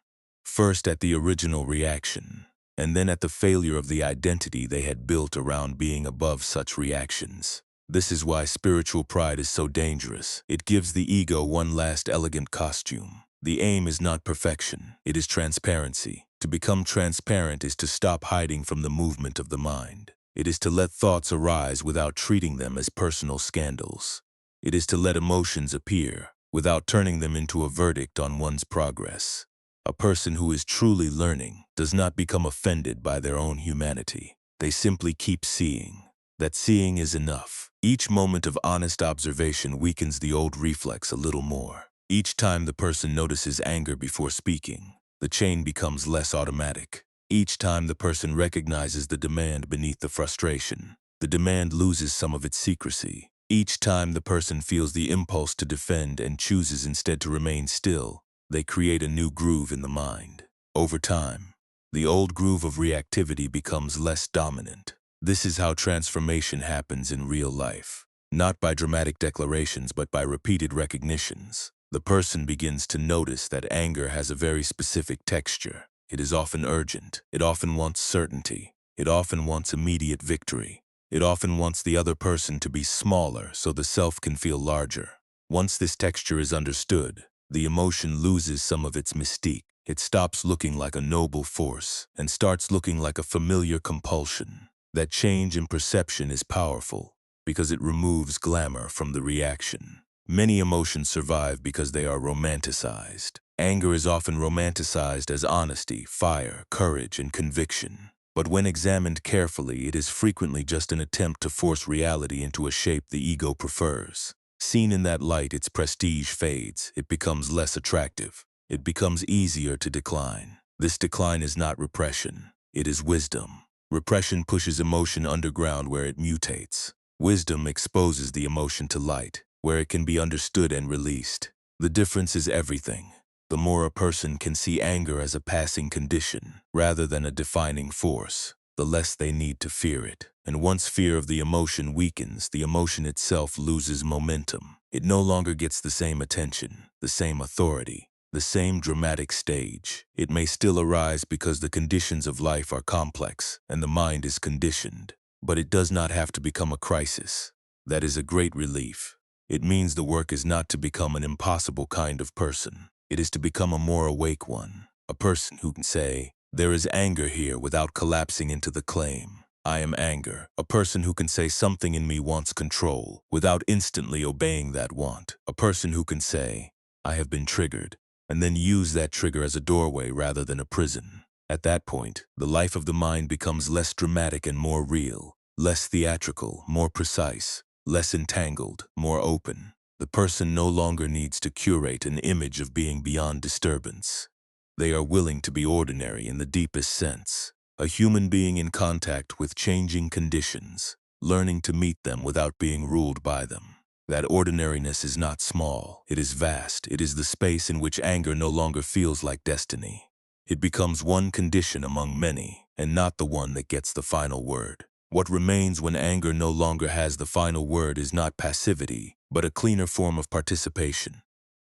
S1: First at the original reaction, and then at the failure of the identity they had built around being above such reactions. This is why spiritual pride is so dangerous. It gives the ego one last elegant costume. The aim is not perfection, it is transparency. To become transparent is to stop hiding from the movement of the mind. It is to let thoughts arise without treating them as personal scandals. It is to let emotions appear without turning them into a verdict on one's progress. A person who is truly learning does not become offended by their own humanity. They simply keep seeing. That seeing is enough. Each moment of honest observation weakens the old reflex a little more. Each time the person notices anger before speaking, the chain becomes less automatic. Each time the person recognizes the demand beneath the frustration, the demand loses some of its secrecy. Each time the person feels the impulse to defend and chooses instead to remain still, they create a new groove in the mind. Over time, the old groove of reactivity becomes less dominant. This is how transformation happens in real life. Not by dramatic declarations, but by repeated recognitions. The person begins to notice that anger has a very specific texture. It is often urgent. It often wants certainty. It often wants immediate victory. It often wants the other person to be smaller so the self can feel larger. Once this texture is understood, the emotion loses some of its mystique. It stops looking like a noble force and starts looking like a familiar compulsion. That change in perception is powerful because it removes glamour from the reaction. Many emotions survive because they are romanticized. Anger is often romanticized as honesty, fire, courage, and conviction. But when examined carefully, it is frequently just an attempt to force reality into a shape the ego prefers. Seen in that light, its prestige fades. It becomes less attractive. It becomes easier to decline. This decline is not repression. It is wisdom. Repression pushes emotion underground where it mutates. Wisdom exposes the emotion to light, where it can be understood and released. The difference is everything. The more a person can see anger as a passing condition, rather than a defining force, the less they need to fear it. And once fear of the emotion weakens, the emotion itself loses momentum. It no longer gets the same attention, the same authority, the same dramatic stage. It may still arise because the conditions of life are complex and the mind is conditioned, but it does not have to become a crisis. That is a great relief. It means the work is not to become an impossible kind of person. It is to become a more awake one, a person who can say, "There is anger here," without collapsing into the claim, "I am anger." A person who can say, "Something in me wants control," without instantly obeying that want. A person who can say, "I have been triggered," and then use that trigger as a doorway rather than a prison. At that point, the life of the mind becomes less dramatic and more real, less theatrical, more precise, less entangled, more open. The person no longer needs to curate an image of being beyond disturbance. They are willing to be ordinary in the deepest sense, a human being in contact with changing conditions, learning to meet them without being ruled by them. That ordinariness is not small, it is vast. It is the space in which anger no longer feels like destiny. It becomes one condition among many. and not the one that gets the final word. What remains when anger no longer has the final word is not passivity, but a cleaner form of participation.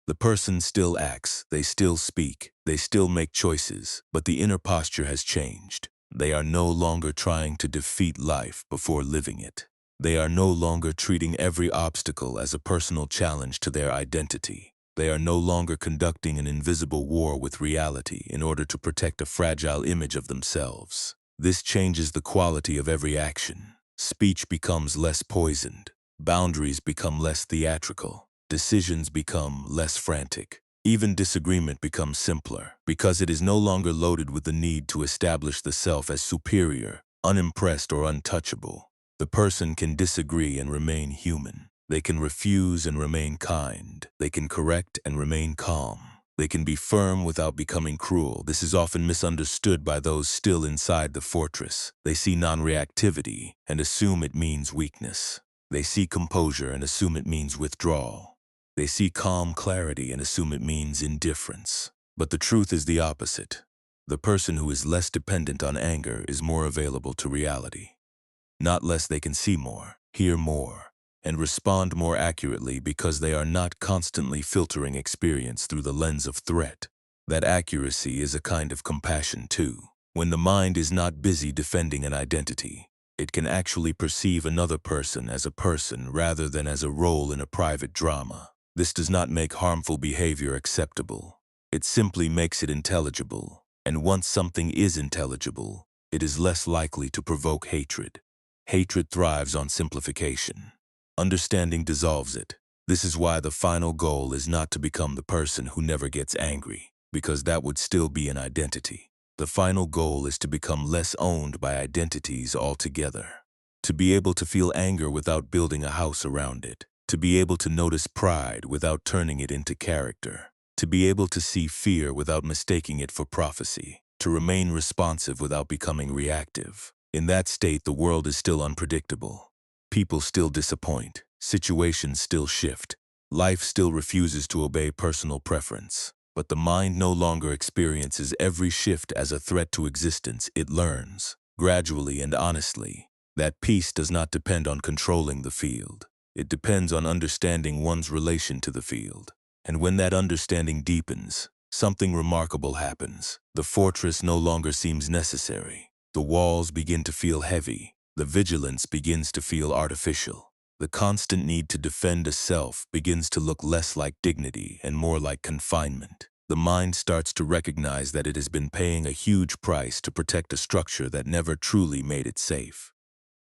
S1: The person still acts, they still speak, they still make choices, but the inner posture has changed. They are no longer trying to defeat life before living it. They are no longer treating every obstacle as a personal challenge to their identity. They are no longer conducting an invisible war with reality in order to protect a fragile image of themselves. This changes the quality of every action. Speech becomes less poisoned. Boundaries become less theatrical. Decisions become less frantic. Even disagreement becomes simpler because it is no longer loaded with the need to establish the self as superior, unimpressed, or untouchable. The person can disagree and remain human. They can refuse and remain kind. They can correct and remain calm. They can be firm without becoming cruel. This is often misunderstood by those still inside the fortress. They see non-reactivity and assume it means weakness. They see composure and assume it means withdrawal. They see calm clarity and assume it means indifference. But the truth is the opposite. The person who is less dependent on anger is more available to reality. Not less, they can see more, hear more, and respond more accurately because they are not constantly filtering experience through the lens of threat. That accuracy is a kind of compassion too. When the mind is not busy defending an identity, it can actually perceive another person as a person rather than as a role in a private drama. This does not make harmful behavior acceptable. It simply makes it intelligible. And once something is intelligible, it is less likely to provoke hatred. Hatred thrives on simplification. Understanding dissolves it. This is why the final goal is not to become the person who never gets angry, because that would still be an identity. The final goal is to become less owned by identities altogether. To be able to feel anger without building a house around it. To be able to notice pride without turning it into character. To be able to see fear without mistaking it for prophecy. To remain responsive without becoming reactive. In that state, the world is still unpredictable. People still disappoint. Situations still shift. Life still refuses to obey personal preference. But the mind no longer experiences every shift as a threat to existence. It learns, gradually and honestly, that peace does not depend on controlling the field. It depends on understanding one's relation to the field. And when that understanding deepens, something remarkable happens. The fortress no longer seems necessary. The walls begin to feel heavy. The vigilance begins to feel artificial. The constant need to defend a self begins to look less like dignity and more like confinement. The mind starts to recognize that it has been paying a huge price to protect a structure that never truly made it safe.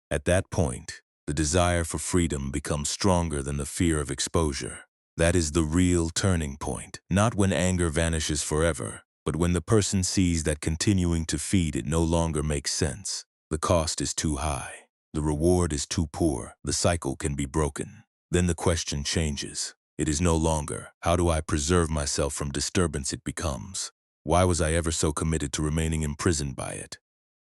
S1: At that point, the desire for freedom becomes stronger than the fear of exposure. That is the real turning point, not when anger vanishes forever, but when the person sees that continuing to feed it no longer makes sense. The cost is too high. The reward is too poor. The cycle can be broken. Then the question changes. It is no longer, how do I preserve myself from disturbance? It becomes, why was I ever so committed to remaining imprisoned by it?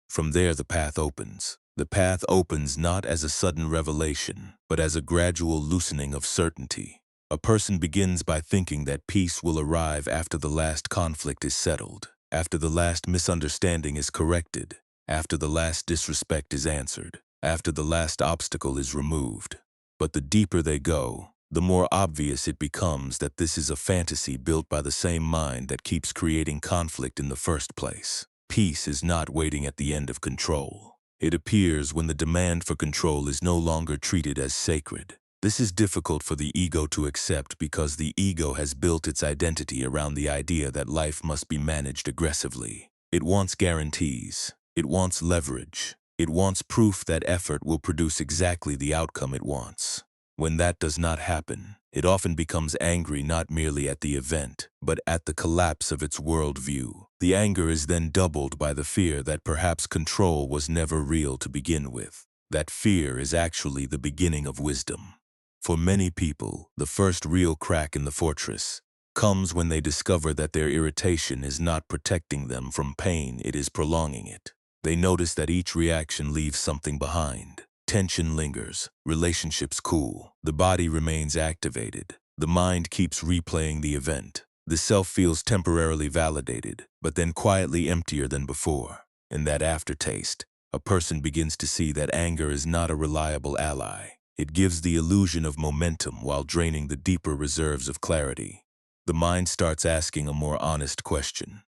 S1: From there the path opens. The path opens not as a sudden revelation, but as a gradual loosening of certainty. A person begins by thinking that peace will arrive after the last conflict is settled, after the last misunderstanding is corrected, after the last disrespect is answered, after the last obstacle is removed. But the deeper they go, the more obvious it becomes that this is a fantasy built by the same mind that keeps creating conflict in the first place. Peace is not waiting at the end of control. It appears when the demand for control is no longer treated as sacred. This is difficult for the ego to accept because the ego has built its identity around the idea that life must be managed aggressively. It wants guarantees. It wants leverage. It wants proof that effort will produce exactly the outcome it wants. When that does not happen, it often becomes angry not merely at the event, but at the collapse of its worldview. The anger is then doubled by the fear that perhaps control was never real to begin with. That fear is actually the beginning of wisdom. For many people, the first real crack in the fortress comes when they discover that their irritation is not protecting them from pain, it is prolonging it. They notice that each reaction leaves something behind. Tension lingers, relationships cool, the body remains activated, the mind keeps replaying the event. The self feels temporarily validated, but then quietly emptier than before. In that aftertaste, a person begins to see that anger is not a reliable ally. It gives the illusion of momentum while draining the deeper reserves of clarity. The mind starts asking a more honest question.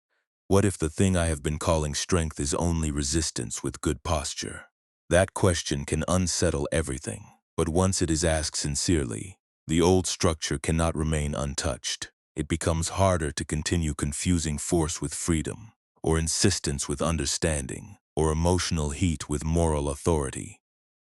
S1: What if the thing I have been calling strength is only resistance with good posture? That question can unsettle everything, but once it is asked sincerely, the old structure cannot remain untouched. It becomes harder to continue confusing force with freedom, or insistence with understanding, or emotional heat with moral authority.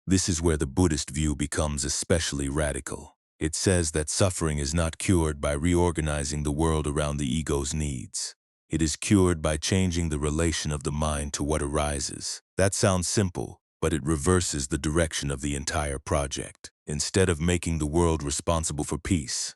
S1: This is where the Buddhist view becomes especially radical. It says that suffering is not cured by reorganizing the world around the ego's needs. It is cured by changing the relation of the mind to what arises. That sounds simple, but it reverses the direction of the entire project. Instead of making the world responsible for peace,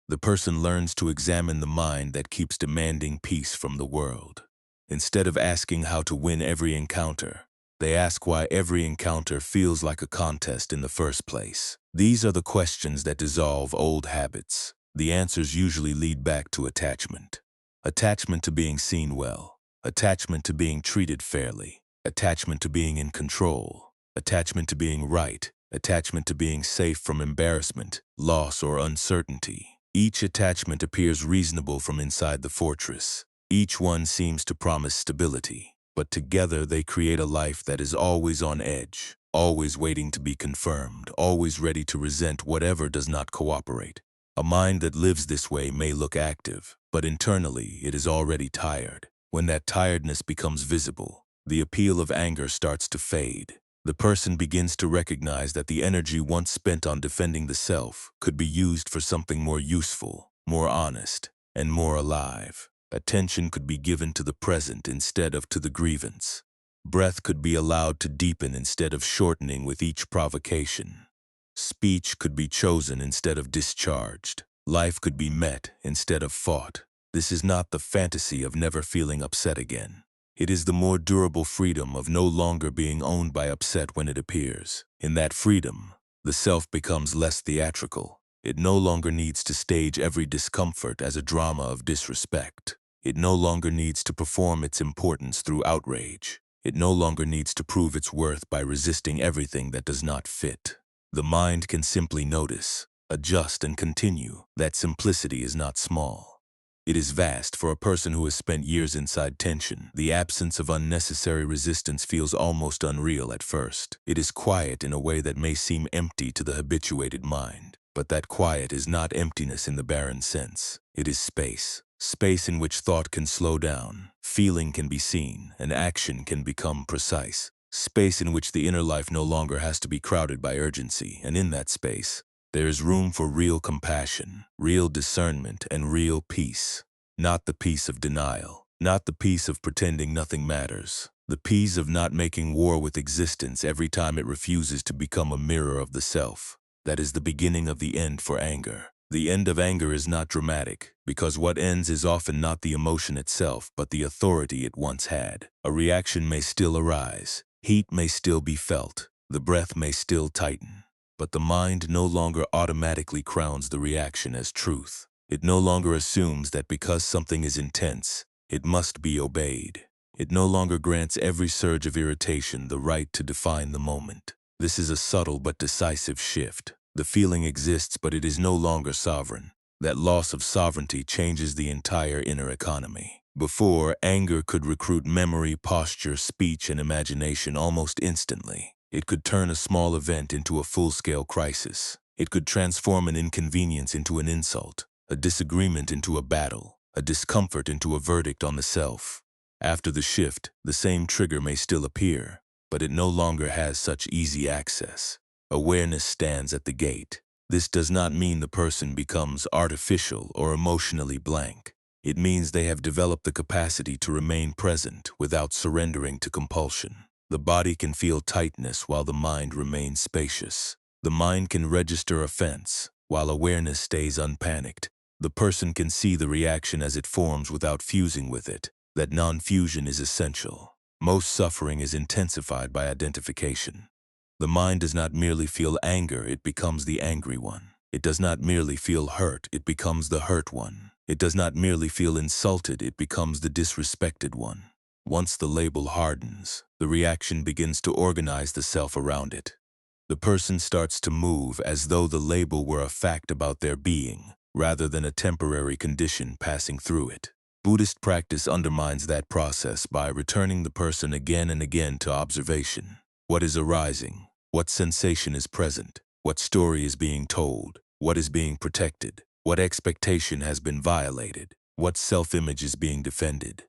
S1: the person learns to examine the mind that keeps demanding peace from the world. Instead of asking how to win every encounter, they ask why every encounter feels like a contest in the first place. These are the questions that dissolve old habits. The answers usually lead back to attachment. Attachment to being seen well. Attachment to being treated fairly. Attachment to being in control. Attachment to being right. Attachment to being safe from embarrassment, loss, or uncertainty. Each attachment appears reasonable from inside the fortress. Each one seems to promise stability, but together they create a life that is always on edge, always waiting to be confirmed, always ready to resent whatever does not cooperate. A mind that lives this way may look active, but internally it is already tired. When that tiredness becomes visible, the appeal of anger starts to fade. The person begins to recognize that the energy once spent on defending the self could be used for something more useful, more honest, and more alive. Attention could be given to the present instead of to the grievance. Breath could be allowed to deepen instead of shortening with each provocation. Speech could be chosen instead of discharged. Life could be met instead of fought. This is not the fantasy of never feeling upset again. It is the more durable freedom of no longer being owned by upset when it appears. In that freedom, the self becomes less theatrical. It no longer needs to stage every discomfort as a drama of disrespect. It no longer needs to perform its importance through outrage. It no longer needs to prove its worth by resisting everything that does not fit. The mind can simply notice, adjust, and continue. That simplicity is not small. It is vast for a person who has spent years inside tension. The absence of unnecessary resistance feels almost unreal at first. It is quiet in a way that may seem empty to the habituated mind. But that quiet is not emptiness in the barren sense. It is space. Space in which thought can slow down, feeling can be seen, and action can become precise. Space in which the inner life no longer has to be crowded by urgency, and in that space, there is room for real compassion, real discernment, and real peace. Not the peace of denial, not the peace of pretending nothing matters. The peace of not making war with existence every time it refuses to become a mirror of the self. That is the beginning of the end for anger. The end of anger is not dramatic, because what ends is often not the emotion itself, but the authority it once had. A reaction may still arise, heat may still be felt, the breath may still tighten. But the mind no longer automatically crowns the reaction as truth. It no longer assumes that because something is intense, it must be obeyed. It no longer grants every surge of irritation the right to define the moment. This is a subtle but decisive shift. The feeling exists, but it is no longer sovereign. That loss of sovereignty changes the entire inner economy. Before, anger could recruit memory, posture, speech, and imagination almost instantly. It could turn a small event into a full-scale crisis. It could transform an inconvenience into an insult, a disagreement into a battle, a discomfort into a verdict on the self. After the shift, the same trigger may still appear, but it no longer has such easy access. Awareness stands at the gate. This does not mean the person becomes artificial or emotionally blank. It means they have developed the capacity to remain present without surrendering to compulsion. The body can feel tightness while the mind remains spacious. The mind can register offense while awareness stays unpanicked. The person can see the reaction as it forms without fusing with it. That non-fusion is essential. Most suffering is intensified by identification. The mind does not merely feel anger, it becomes the angry one. It does not merely feel hurt, it becomes the hurt one. It does not merely feel insulted, it becomes the disrespected one. Once the label hardens, the reaction begins to organize the self around it. The person starts to move as though the label were a fact about their being, rather than a temporary condition passing through it. Buddhist practice undermines that process by returning the person again and again to observation. What is arising? What sensation is present? What story is being told? What is being protected? What expectation has been violated? What self-image is being defended?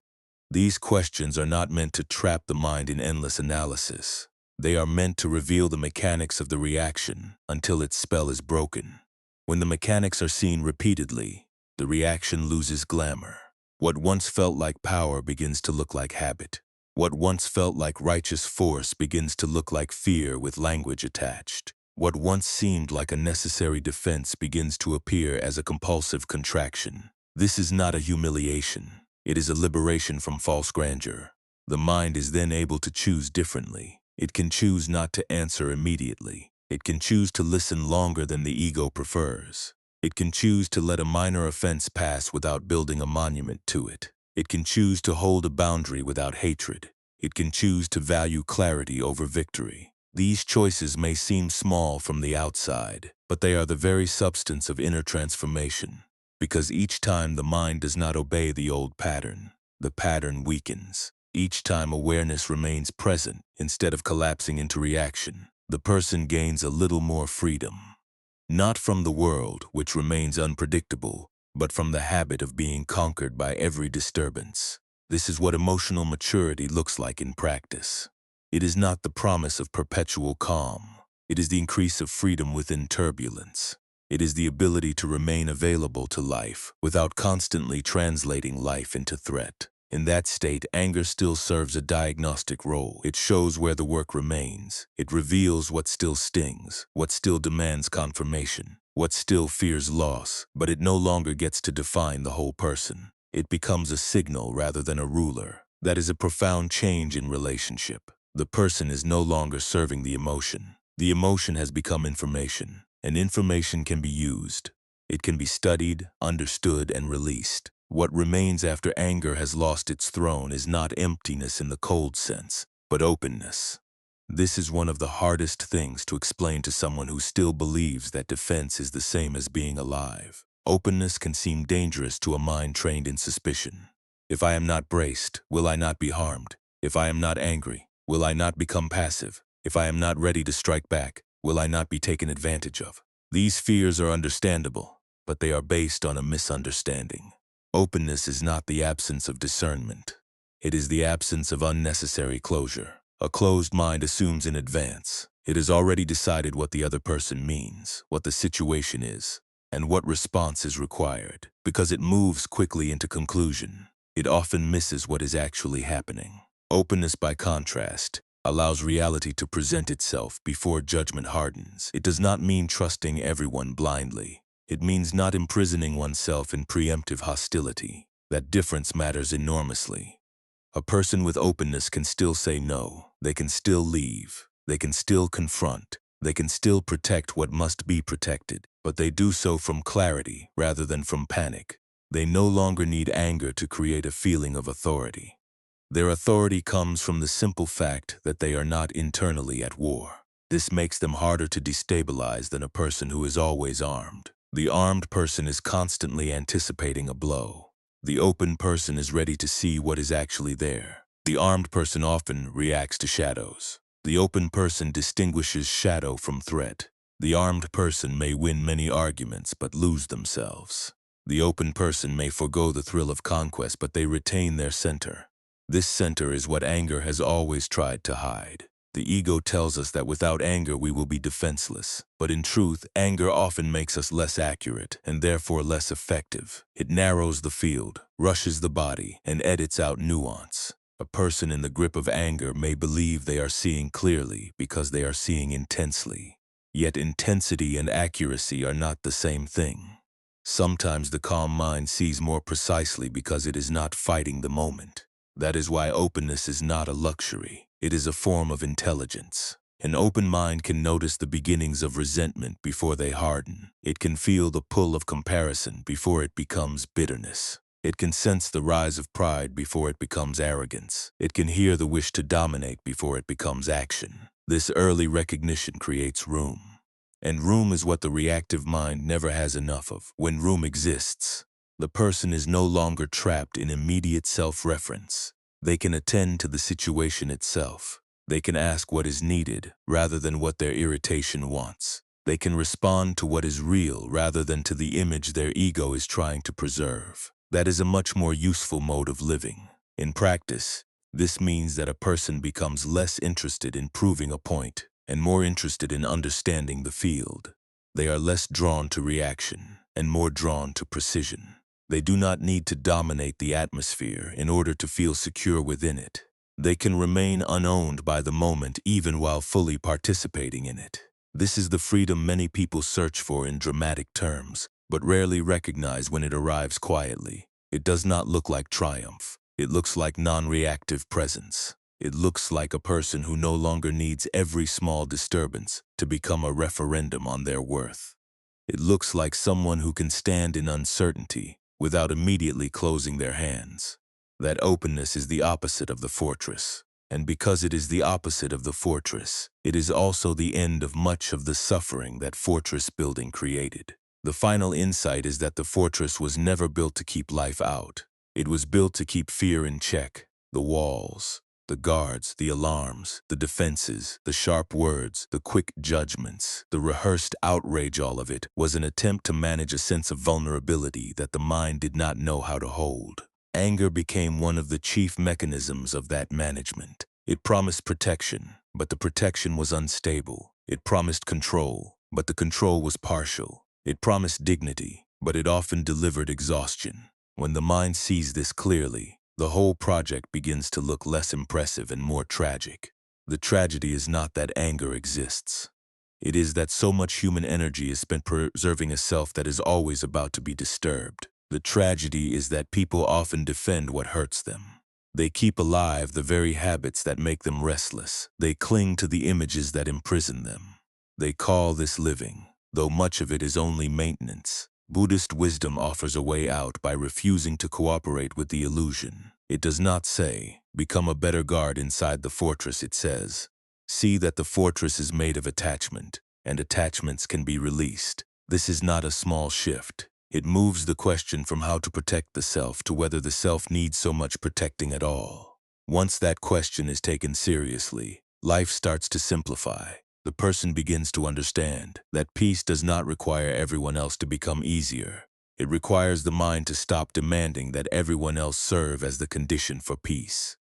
S1: These questions are not meant to trap the mind in endless analysis. They are meant to reveal the mechanics of the reaction until its spell is broken. When the mechanics are seen repeatedly, the reaction loses glamour. What once felt like power begins to look like habit. What once felt like righteous force begins to look like fear with language attached. What once seemed like a necessary defense begins to appear as a compulsive contraction. This is not a humiliation. It is a liberation from false grandeur. The mind is then able to choose differently. It can choose not to answer immediately. It can choose to listen longer than the ego prefers. It can choose to let a minor offense pass without building a monument to it. It can choose to hold a boundary without hatred. It can choose to value clarity over victory. These choices may seem small from the outside, but they are the very substance of inner transformation. Because each time the mind does not obey the old pattern, the pattern weakens. Each time awareness remains present instead of collapsing into reaction, the person gains a little more freedom. Not from the world, which remains unpredictable, but from the habit of being conquered by every disturbance. This is what emotional maturity looks like in practice. It is not the promise of perpetual calm. It is the increase of freedom within turbulence. It is the ability to remain available to life without constantly translating life into threat. In that state, anger still serves a diagnostic role. It shows where the work remains. It reveals what still stings, what still demands confirmation, what still fears loss, but it no longer gets to define the whole person. It becomes a signal rather than a ruler. That is a profound change in relationship. The person is no longer serving the emotion. The emotion has become information. And information can be used. It can be studied, understood, and released. What remains after anger has lost its throne is not emptiness in the cold sense, but openness. This is one of the hardest things to explain to someone who still believes that defense is the same as being alive. Openness can seem dangerous to a mind trained in suspicion. If I am not braced, will I not be harmed? If I am not angry, will I not become passive? If I am not ready to strike back, will I not be taken advantage of? These fears are understandable, but they are based on a misunderstanding. Openness is not the absence of discernment. It is the absence of unnecessary closure. A closed mind assumes in advance. It has already decided what the other person means, what the situation is, and what response is required. Because it moves quickly into conclusion, it often misses what is actually happening. Openness, by contrast, allows reality to present itself before judgment hardens. It does not mean trusting everyone blindly. It means not imprisoning oneself in preemptive hostility. That difference matters enormously. A person with openness can still say no. They can still leave. They can still confront. They can still protect what must be protected, but they do so from clarity rather than from panic. They no longer need anger to create a feeling of authority. Their authority comes from the simple fact that they are not internally at war. This makes them harder to destabilize than a person who is always armed. The armed person is constantly anticipating a blow. The open person is ready to see what is actually there. The armed person often reacts to shadows. The open person distinguishes shadow from threat. The armed person may win many arguments but lose themselves. The open person may forego the thrill of conquest, but they retain their center. This center is what anger has always tried to hide. The ego tells us that without anger we will be defenseless. But in truth, anger often makes us less accurate and therefore less effective. It narrows the field, rushes the body, and edits out nuance. A person in the grip of anger may believe they are seeing clearly because they are seeing intensely. Yet intensity and accuracy are not the same thing. Sometimes the calm mind sees more precisely because it is not fighting the moment. That is why openness is not a luxury. It is a form of intelligence. An open mind can notice the beginnings of resentment before they harden. It can feel the pull of comparison before it becomes bitterness. It can sense the rise of pride before it becomes arrogance. It can hear the wish to dominate before it becomes action. This early recognition creates room. And room is what the reactive mind never has enough of. When room exists, the person is no longer trapped in immediate self-reference. They can attend to the situation itself. They can ask what is needed rather than what their irritation wants. They can respond to what is real rather than to the image their ego is trying to preserve. That is a much more useful mode of living. In practice, this means that a person becomes less interested in proving a point and more interested in understanding the field. They are less drawn to reaction and more drawn to precision. They do not need to dominate the atmosphere in order to feel secure within it. They can remain unowned by the moment even while fully participating in it. This is the freedom many people search for in dramatic terms, but rarely recognize when it arrives quietly. It does not look like triumph. It looks like non-reactive presence. It looks like a person who no longer needs every small disturbance to become a referendum on their worth. It looks like someone who can stand in uncertainty without immediately closing their hands. That openness is the opposite of the fortress. And because it is the opposite of the fortress, it is also the end of much of the suffering that fortress building created. The final insight is that the fortress was never built to keep life out. It was built to keep fear in check. The walls, the guards, the alarms, the defenses, the sharp words, the quick judgments, the rehearsed outrage, all of it was an attempt to manage a sense of vulnerability that the mind did not know how to hold. Anger became one of the chief mechanisms of that management. It promised protection, but the protection was unstable. It promised control, but the control was partial. It promised dignity, but it often delivered exhaustion. When the mind sees this clearly, the whole project begins to look less impressive and more tragic. The tragedy is not that anger exists. It is that so much human energy is spent preserving a self that is always about to be disturbed. The tragedy is that people often defend what hurts them. They keep alive the very habits that make them restless. They cling to the images that imprison them. They call this living, though much of it is only maintenance. Buddhist wisdom offers a way out by refusing to cooperate with the illusion. It does not say, become a better guard inside the fortress. It says, see that the fortress is made of attachment, and attachments can be released. This is not a small shift. It moves the question from how to protect the self to whether the self needs so much protecting at all. Once that question is taken seriously, life starts to simplify. The person begins to understand that peace does not require everyone else to become easier. It requires the mind to stop demanding that everyone else serve as the condition for peace.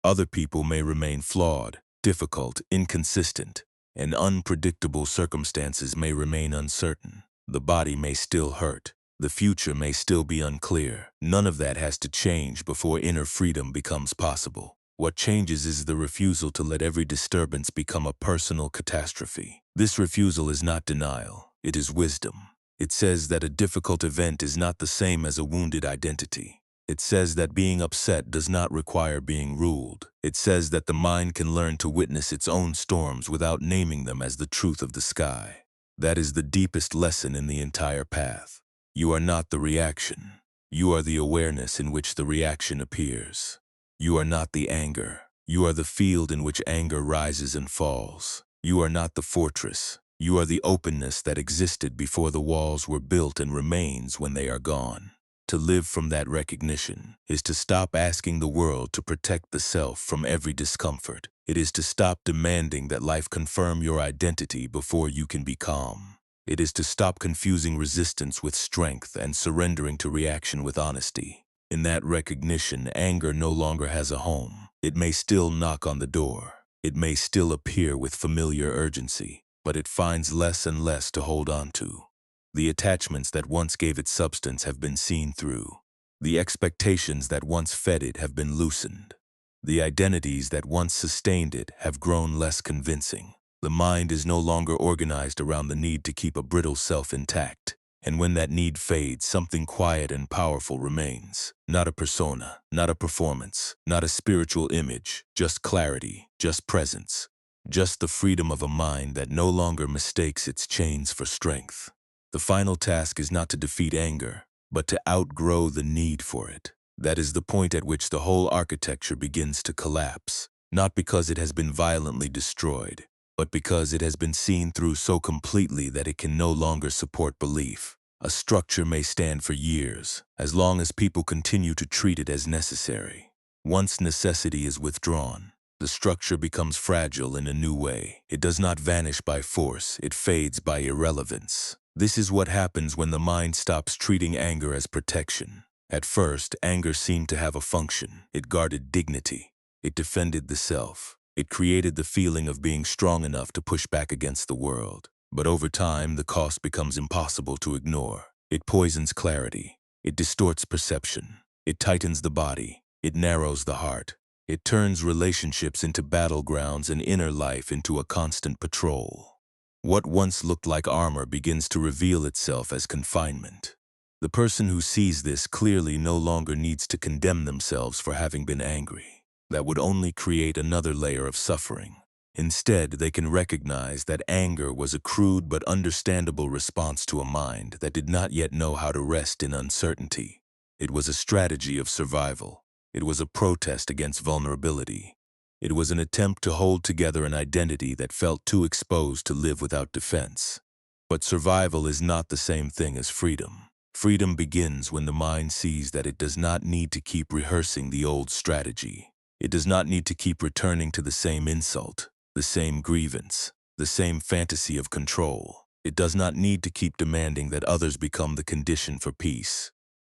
S1: Other people may remain flawed, difficult, inconsistent, and unpredictable circumstances may remain uncertain. The body may still hurt. The future may still be unclear. None of that has to change before inner freedom becomes possible. What changes is the refusal to let every disturbance become a personal catastrophe. This refusal is not denial, it is wisdom. It says that a difficult event is not the same as a wounded identity. It says that being upset does not require being ruled. It says that the mind can learn to witness its own storms without naming them as the truth of the sky. That is the deepest lesson in the entire path. You are not the reaction. You are the awareness in which the reaction appears. You are not the anger. You are the field in which anger rises and falls. You are not the fortress. You are the openness that existed before the walls were built and remains when they are gone. To live from that recognition is to stop asking the world to protect the self from every discomfort. It is to stop demanding that life confirm your identity before you can be calm. It is to stop confusing resistance with strength and surrendering to reaction with honesty. In that recognition, anger no longer has a home. It may still knock on the door. It may still appear with familiar urgency, but it finds less and less to hold on to. The attachments that once gave it substance have been seen through. The expectations that once fed it have been loosened. The identities that once sustained it have grown less convincing. The mind is no longer organized around the need to keep a brittle self intact. And when that need fades, something quiet and powerful remains. Not a persona, not a performance, not a spiritual image, just clarity, just presence, just the freedom of a mind that no longer mistakes its chains for strength. The final task is not to defeat anger, but to outgrow the need for it. That is the point at which the whole architecture begins to collapse, not because it has been violently destroyed, but because it has been seen through so completely that it can no longer support belief. A structure may stand for years, as long as people continue to treat it as necessary. Once necessity is withdrawn, the structure becomes fragile in a new way. It does not vanish by force, it fades by irrelevance. This is what happens when the mind stops treating anger as protection. At first, anger seemed to have a function. It guarded dignity. It defended the self. It created the feeling of being strong enough to push back against the world. But over time, the cost becomes impossible to ignore. It poisons clarity. It distorts perception. It tightens the body. It narrows the heart. It turns relationships into battlegrounds and inner life into a constant patrol. What once looked like armor begins to reveal itself as confinement. The person who sees this clearly no longer needs to condemn themselves for having been angry. That would only create another layer of suffering. Instead, they can recognize that anger was a crude but understandable response to a mind that did not yet know how to rest in uncertainty. It was a strategy of survival. It was a protest against vulnerability. It was an attempt to hold together an identity that felt too exposed to live without defense. But survival is not the same thing as freedom. Freedom begins when the mind sees that it does not need to keep rehearsing the old strategy. It does not need to keep returning to the same insult, the same grievance, the same fantasy of control. It does not need to keep demanding that others become the condition for peace.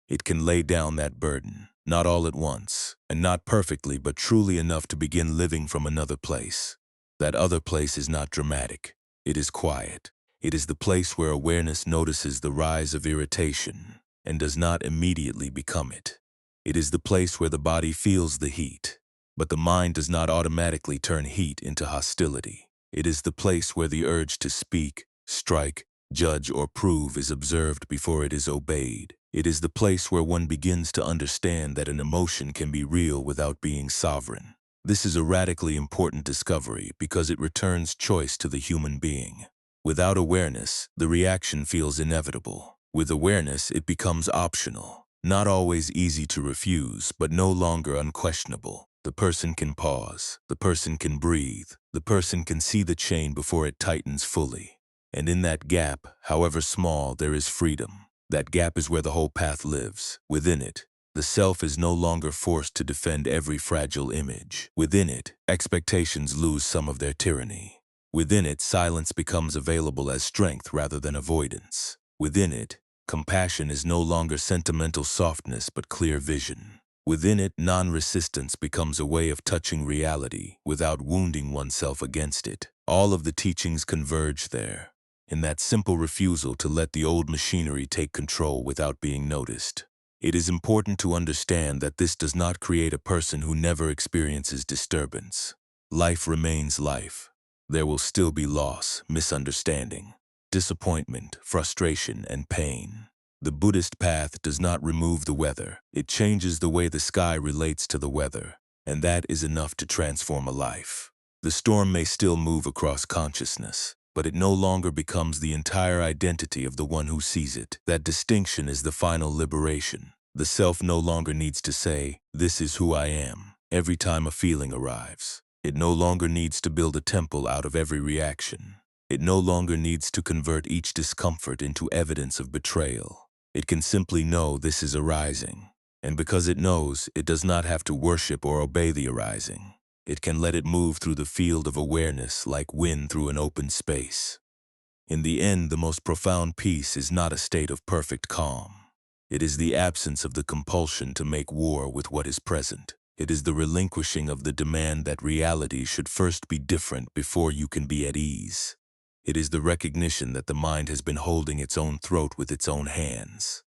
S1: It can lay down that burden, not all at once, and not perfectly, but truly enough to begin living from another place. That other place is not dramatic. It is quiet. It is the place where awareness notices the rise of irritation and does not immediately become it. It is the place where the body feels the heat, but the mind does not automatically turn heat into hostility. It is the place where the urge to speak, strike, judge, or prove is observed before it is obeyed. It is the place where one begins to understand that an emotion can be real without being sovereign. This is a radically important discovery because it returns choice to the human being. Without awareness, the reaction feels inevitable. With awareness, it becomes optional. Not always easy to refuse, but no longer unquestionable. The person can pause. The person can breathe. The person can see the chain before it tightens fully. And in that gap, however small, there is freedom. That gap is where the whole path lives. Within it, the self is no longer forced to defend every fragile image. Within it, expectations lose some of their tyranny. Within it, silence becomes available as strength rather than avoidance. Within it, compassion is no longer sentimental softness but clear vision. Within it, non-resistance becomes a way of touching reality without wounding oneself against it. All of the teachings converge there, in that simple refusal to let the old machinery take control without being noticed. It is important to understand that this does not create a person who never experiences disturbance. Life remains life. There will still be loss, misunderstanding, disappointment, frustration, and pain. The Buddhist path does not remove the weather. It changes the way the sky relates to the weather, and that is enough to transform a life. The storm may still move across consciousness, but it no longer becomes the entire identity of the one who sees it. That distinction is the final liberation. The self no longer needs to say, "This is who I am," every time a feeling arrives. It no longer needs to build a temple out of every reaction. It no longer needs to convert each discomfort into evidence of betrayal. It can simply know this is arising. And because it knows, it does not have to worship or obey the arising. It can let it move through the field of awareness like wind through an open space. In the end, the most profound peace is not a state of perfect calm. It is the absence of the compulsion to make war with what is present. It is the relinquishing of the demand that reality should first be different before you can be at ease. It is the recognition that the mind has been holding its own throat with its own hands.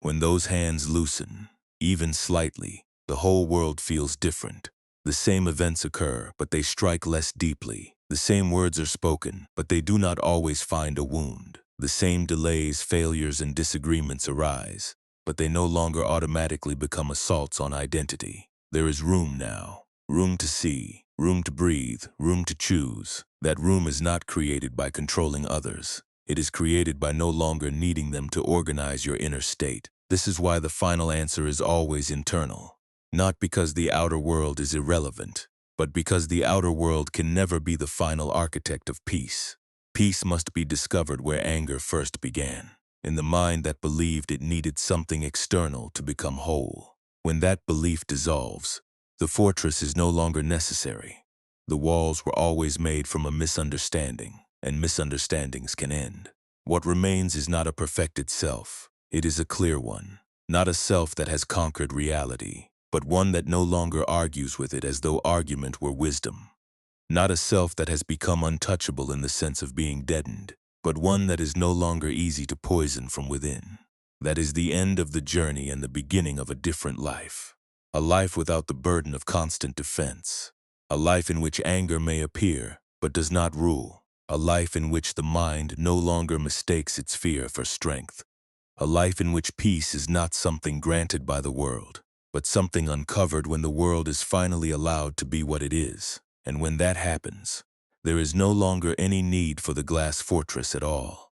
S1: When those hands loosen, even slightly, the whole world feels different. The same events occur, but they strike less deeply. The same words are spoken, but they do not always find a wound. The same delays, failures, and disagreements arise, but they no longer automatically become assaults on identity. There is room now. Room to see, room to breathe, room to choose. That room is not created by controlling others. It is created by no longer needing them to organize your inner state. This is why the final answer is always internal. Not because the outer world is irrelevant, but because the outer world can never be the final architect of peace. Peace must be discovered where anger first began, in the mind that believed it needed something external to become whole. When that belief dissolves, the fortress is no longer necessary. The walls were always made from a misunderstanding, and misunderstandings can end. What remains is not a perfected self. It is a clear one, not a self that has conquered reality, but one that no longer argues with it as though argument were wisdom. Not a self that has become untouchable in the sense of being deadened, but one that is no longer easy to poison from within. That is the end of the journey and the beginning of a different life. A life without the burden of constant defense. A life in which anger may appear, but does not rule. A life in which the mind no longer mistakes its fear for strength. A life in which peace is not something granted by the world, but something uncovered when the world is finally allowed to be what it is. And when that happens, there is no longer any need for the glass fortress at all.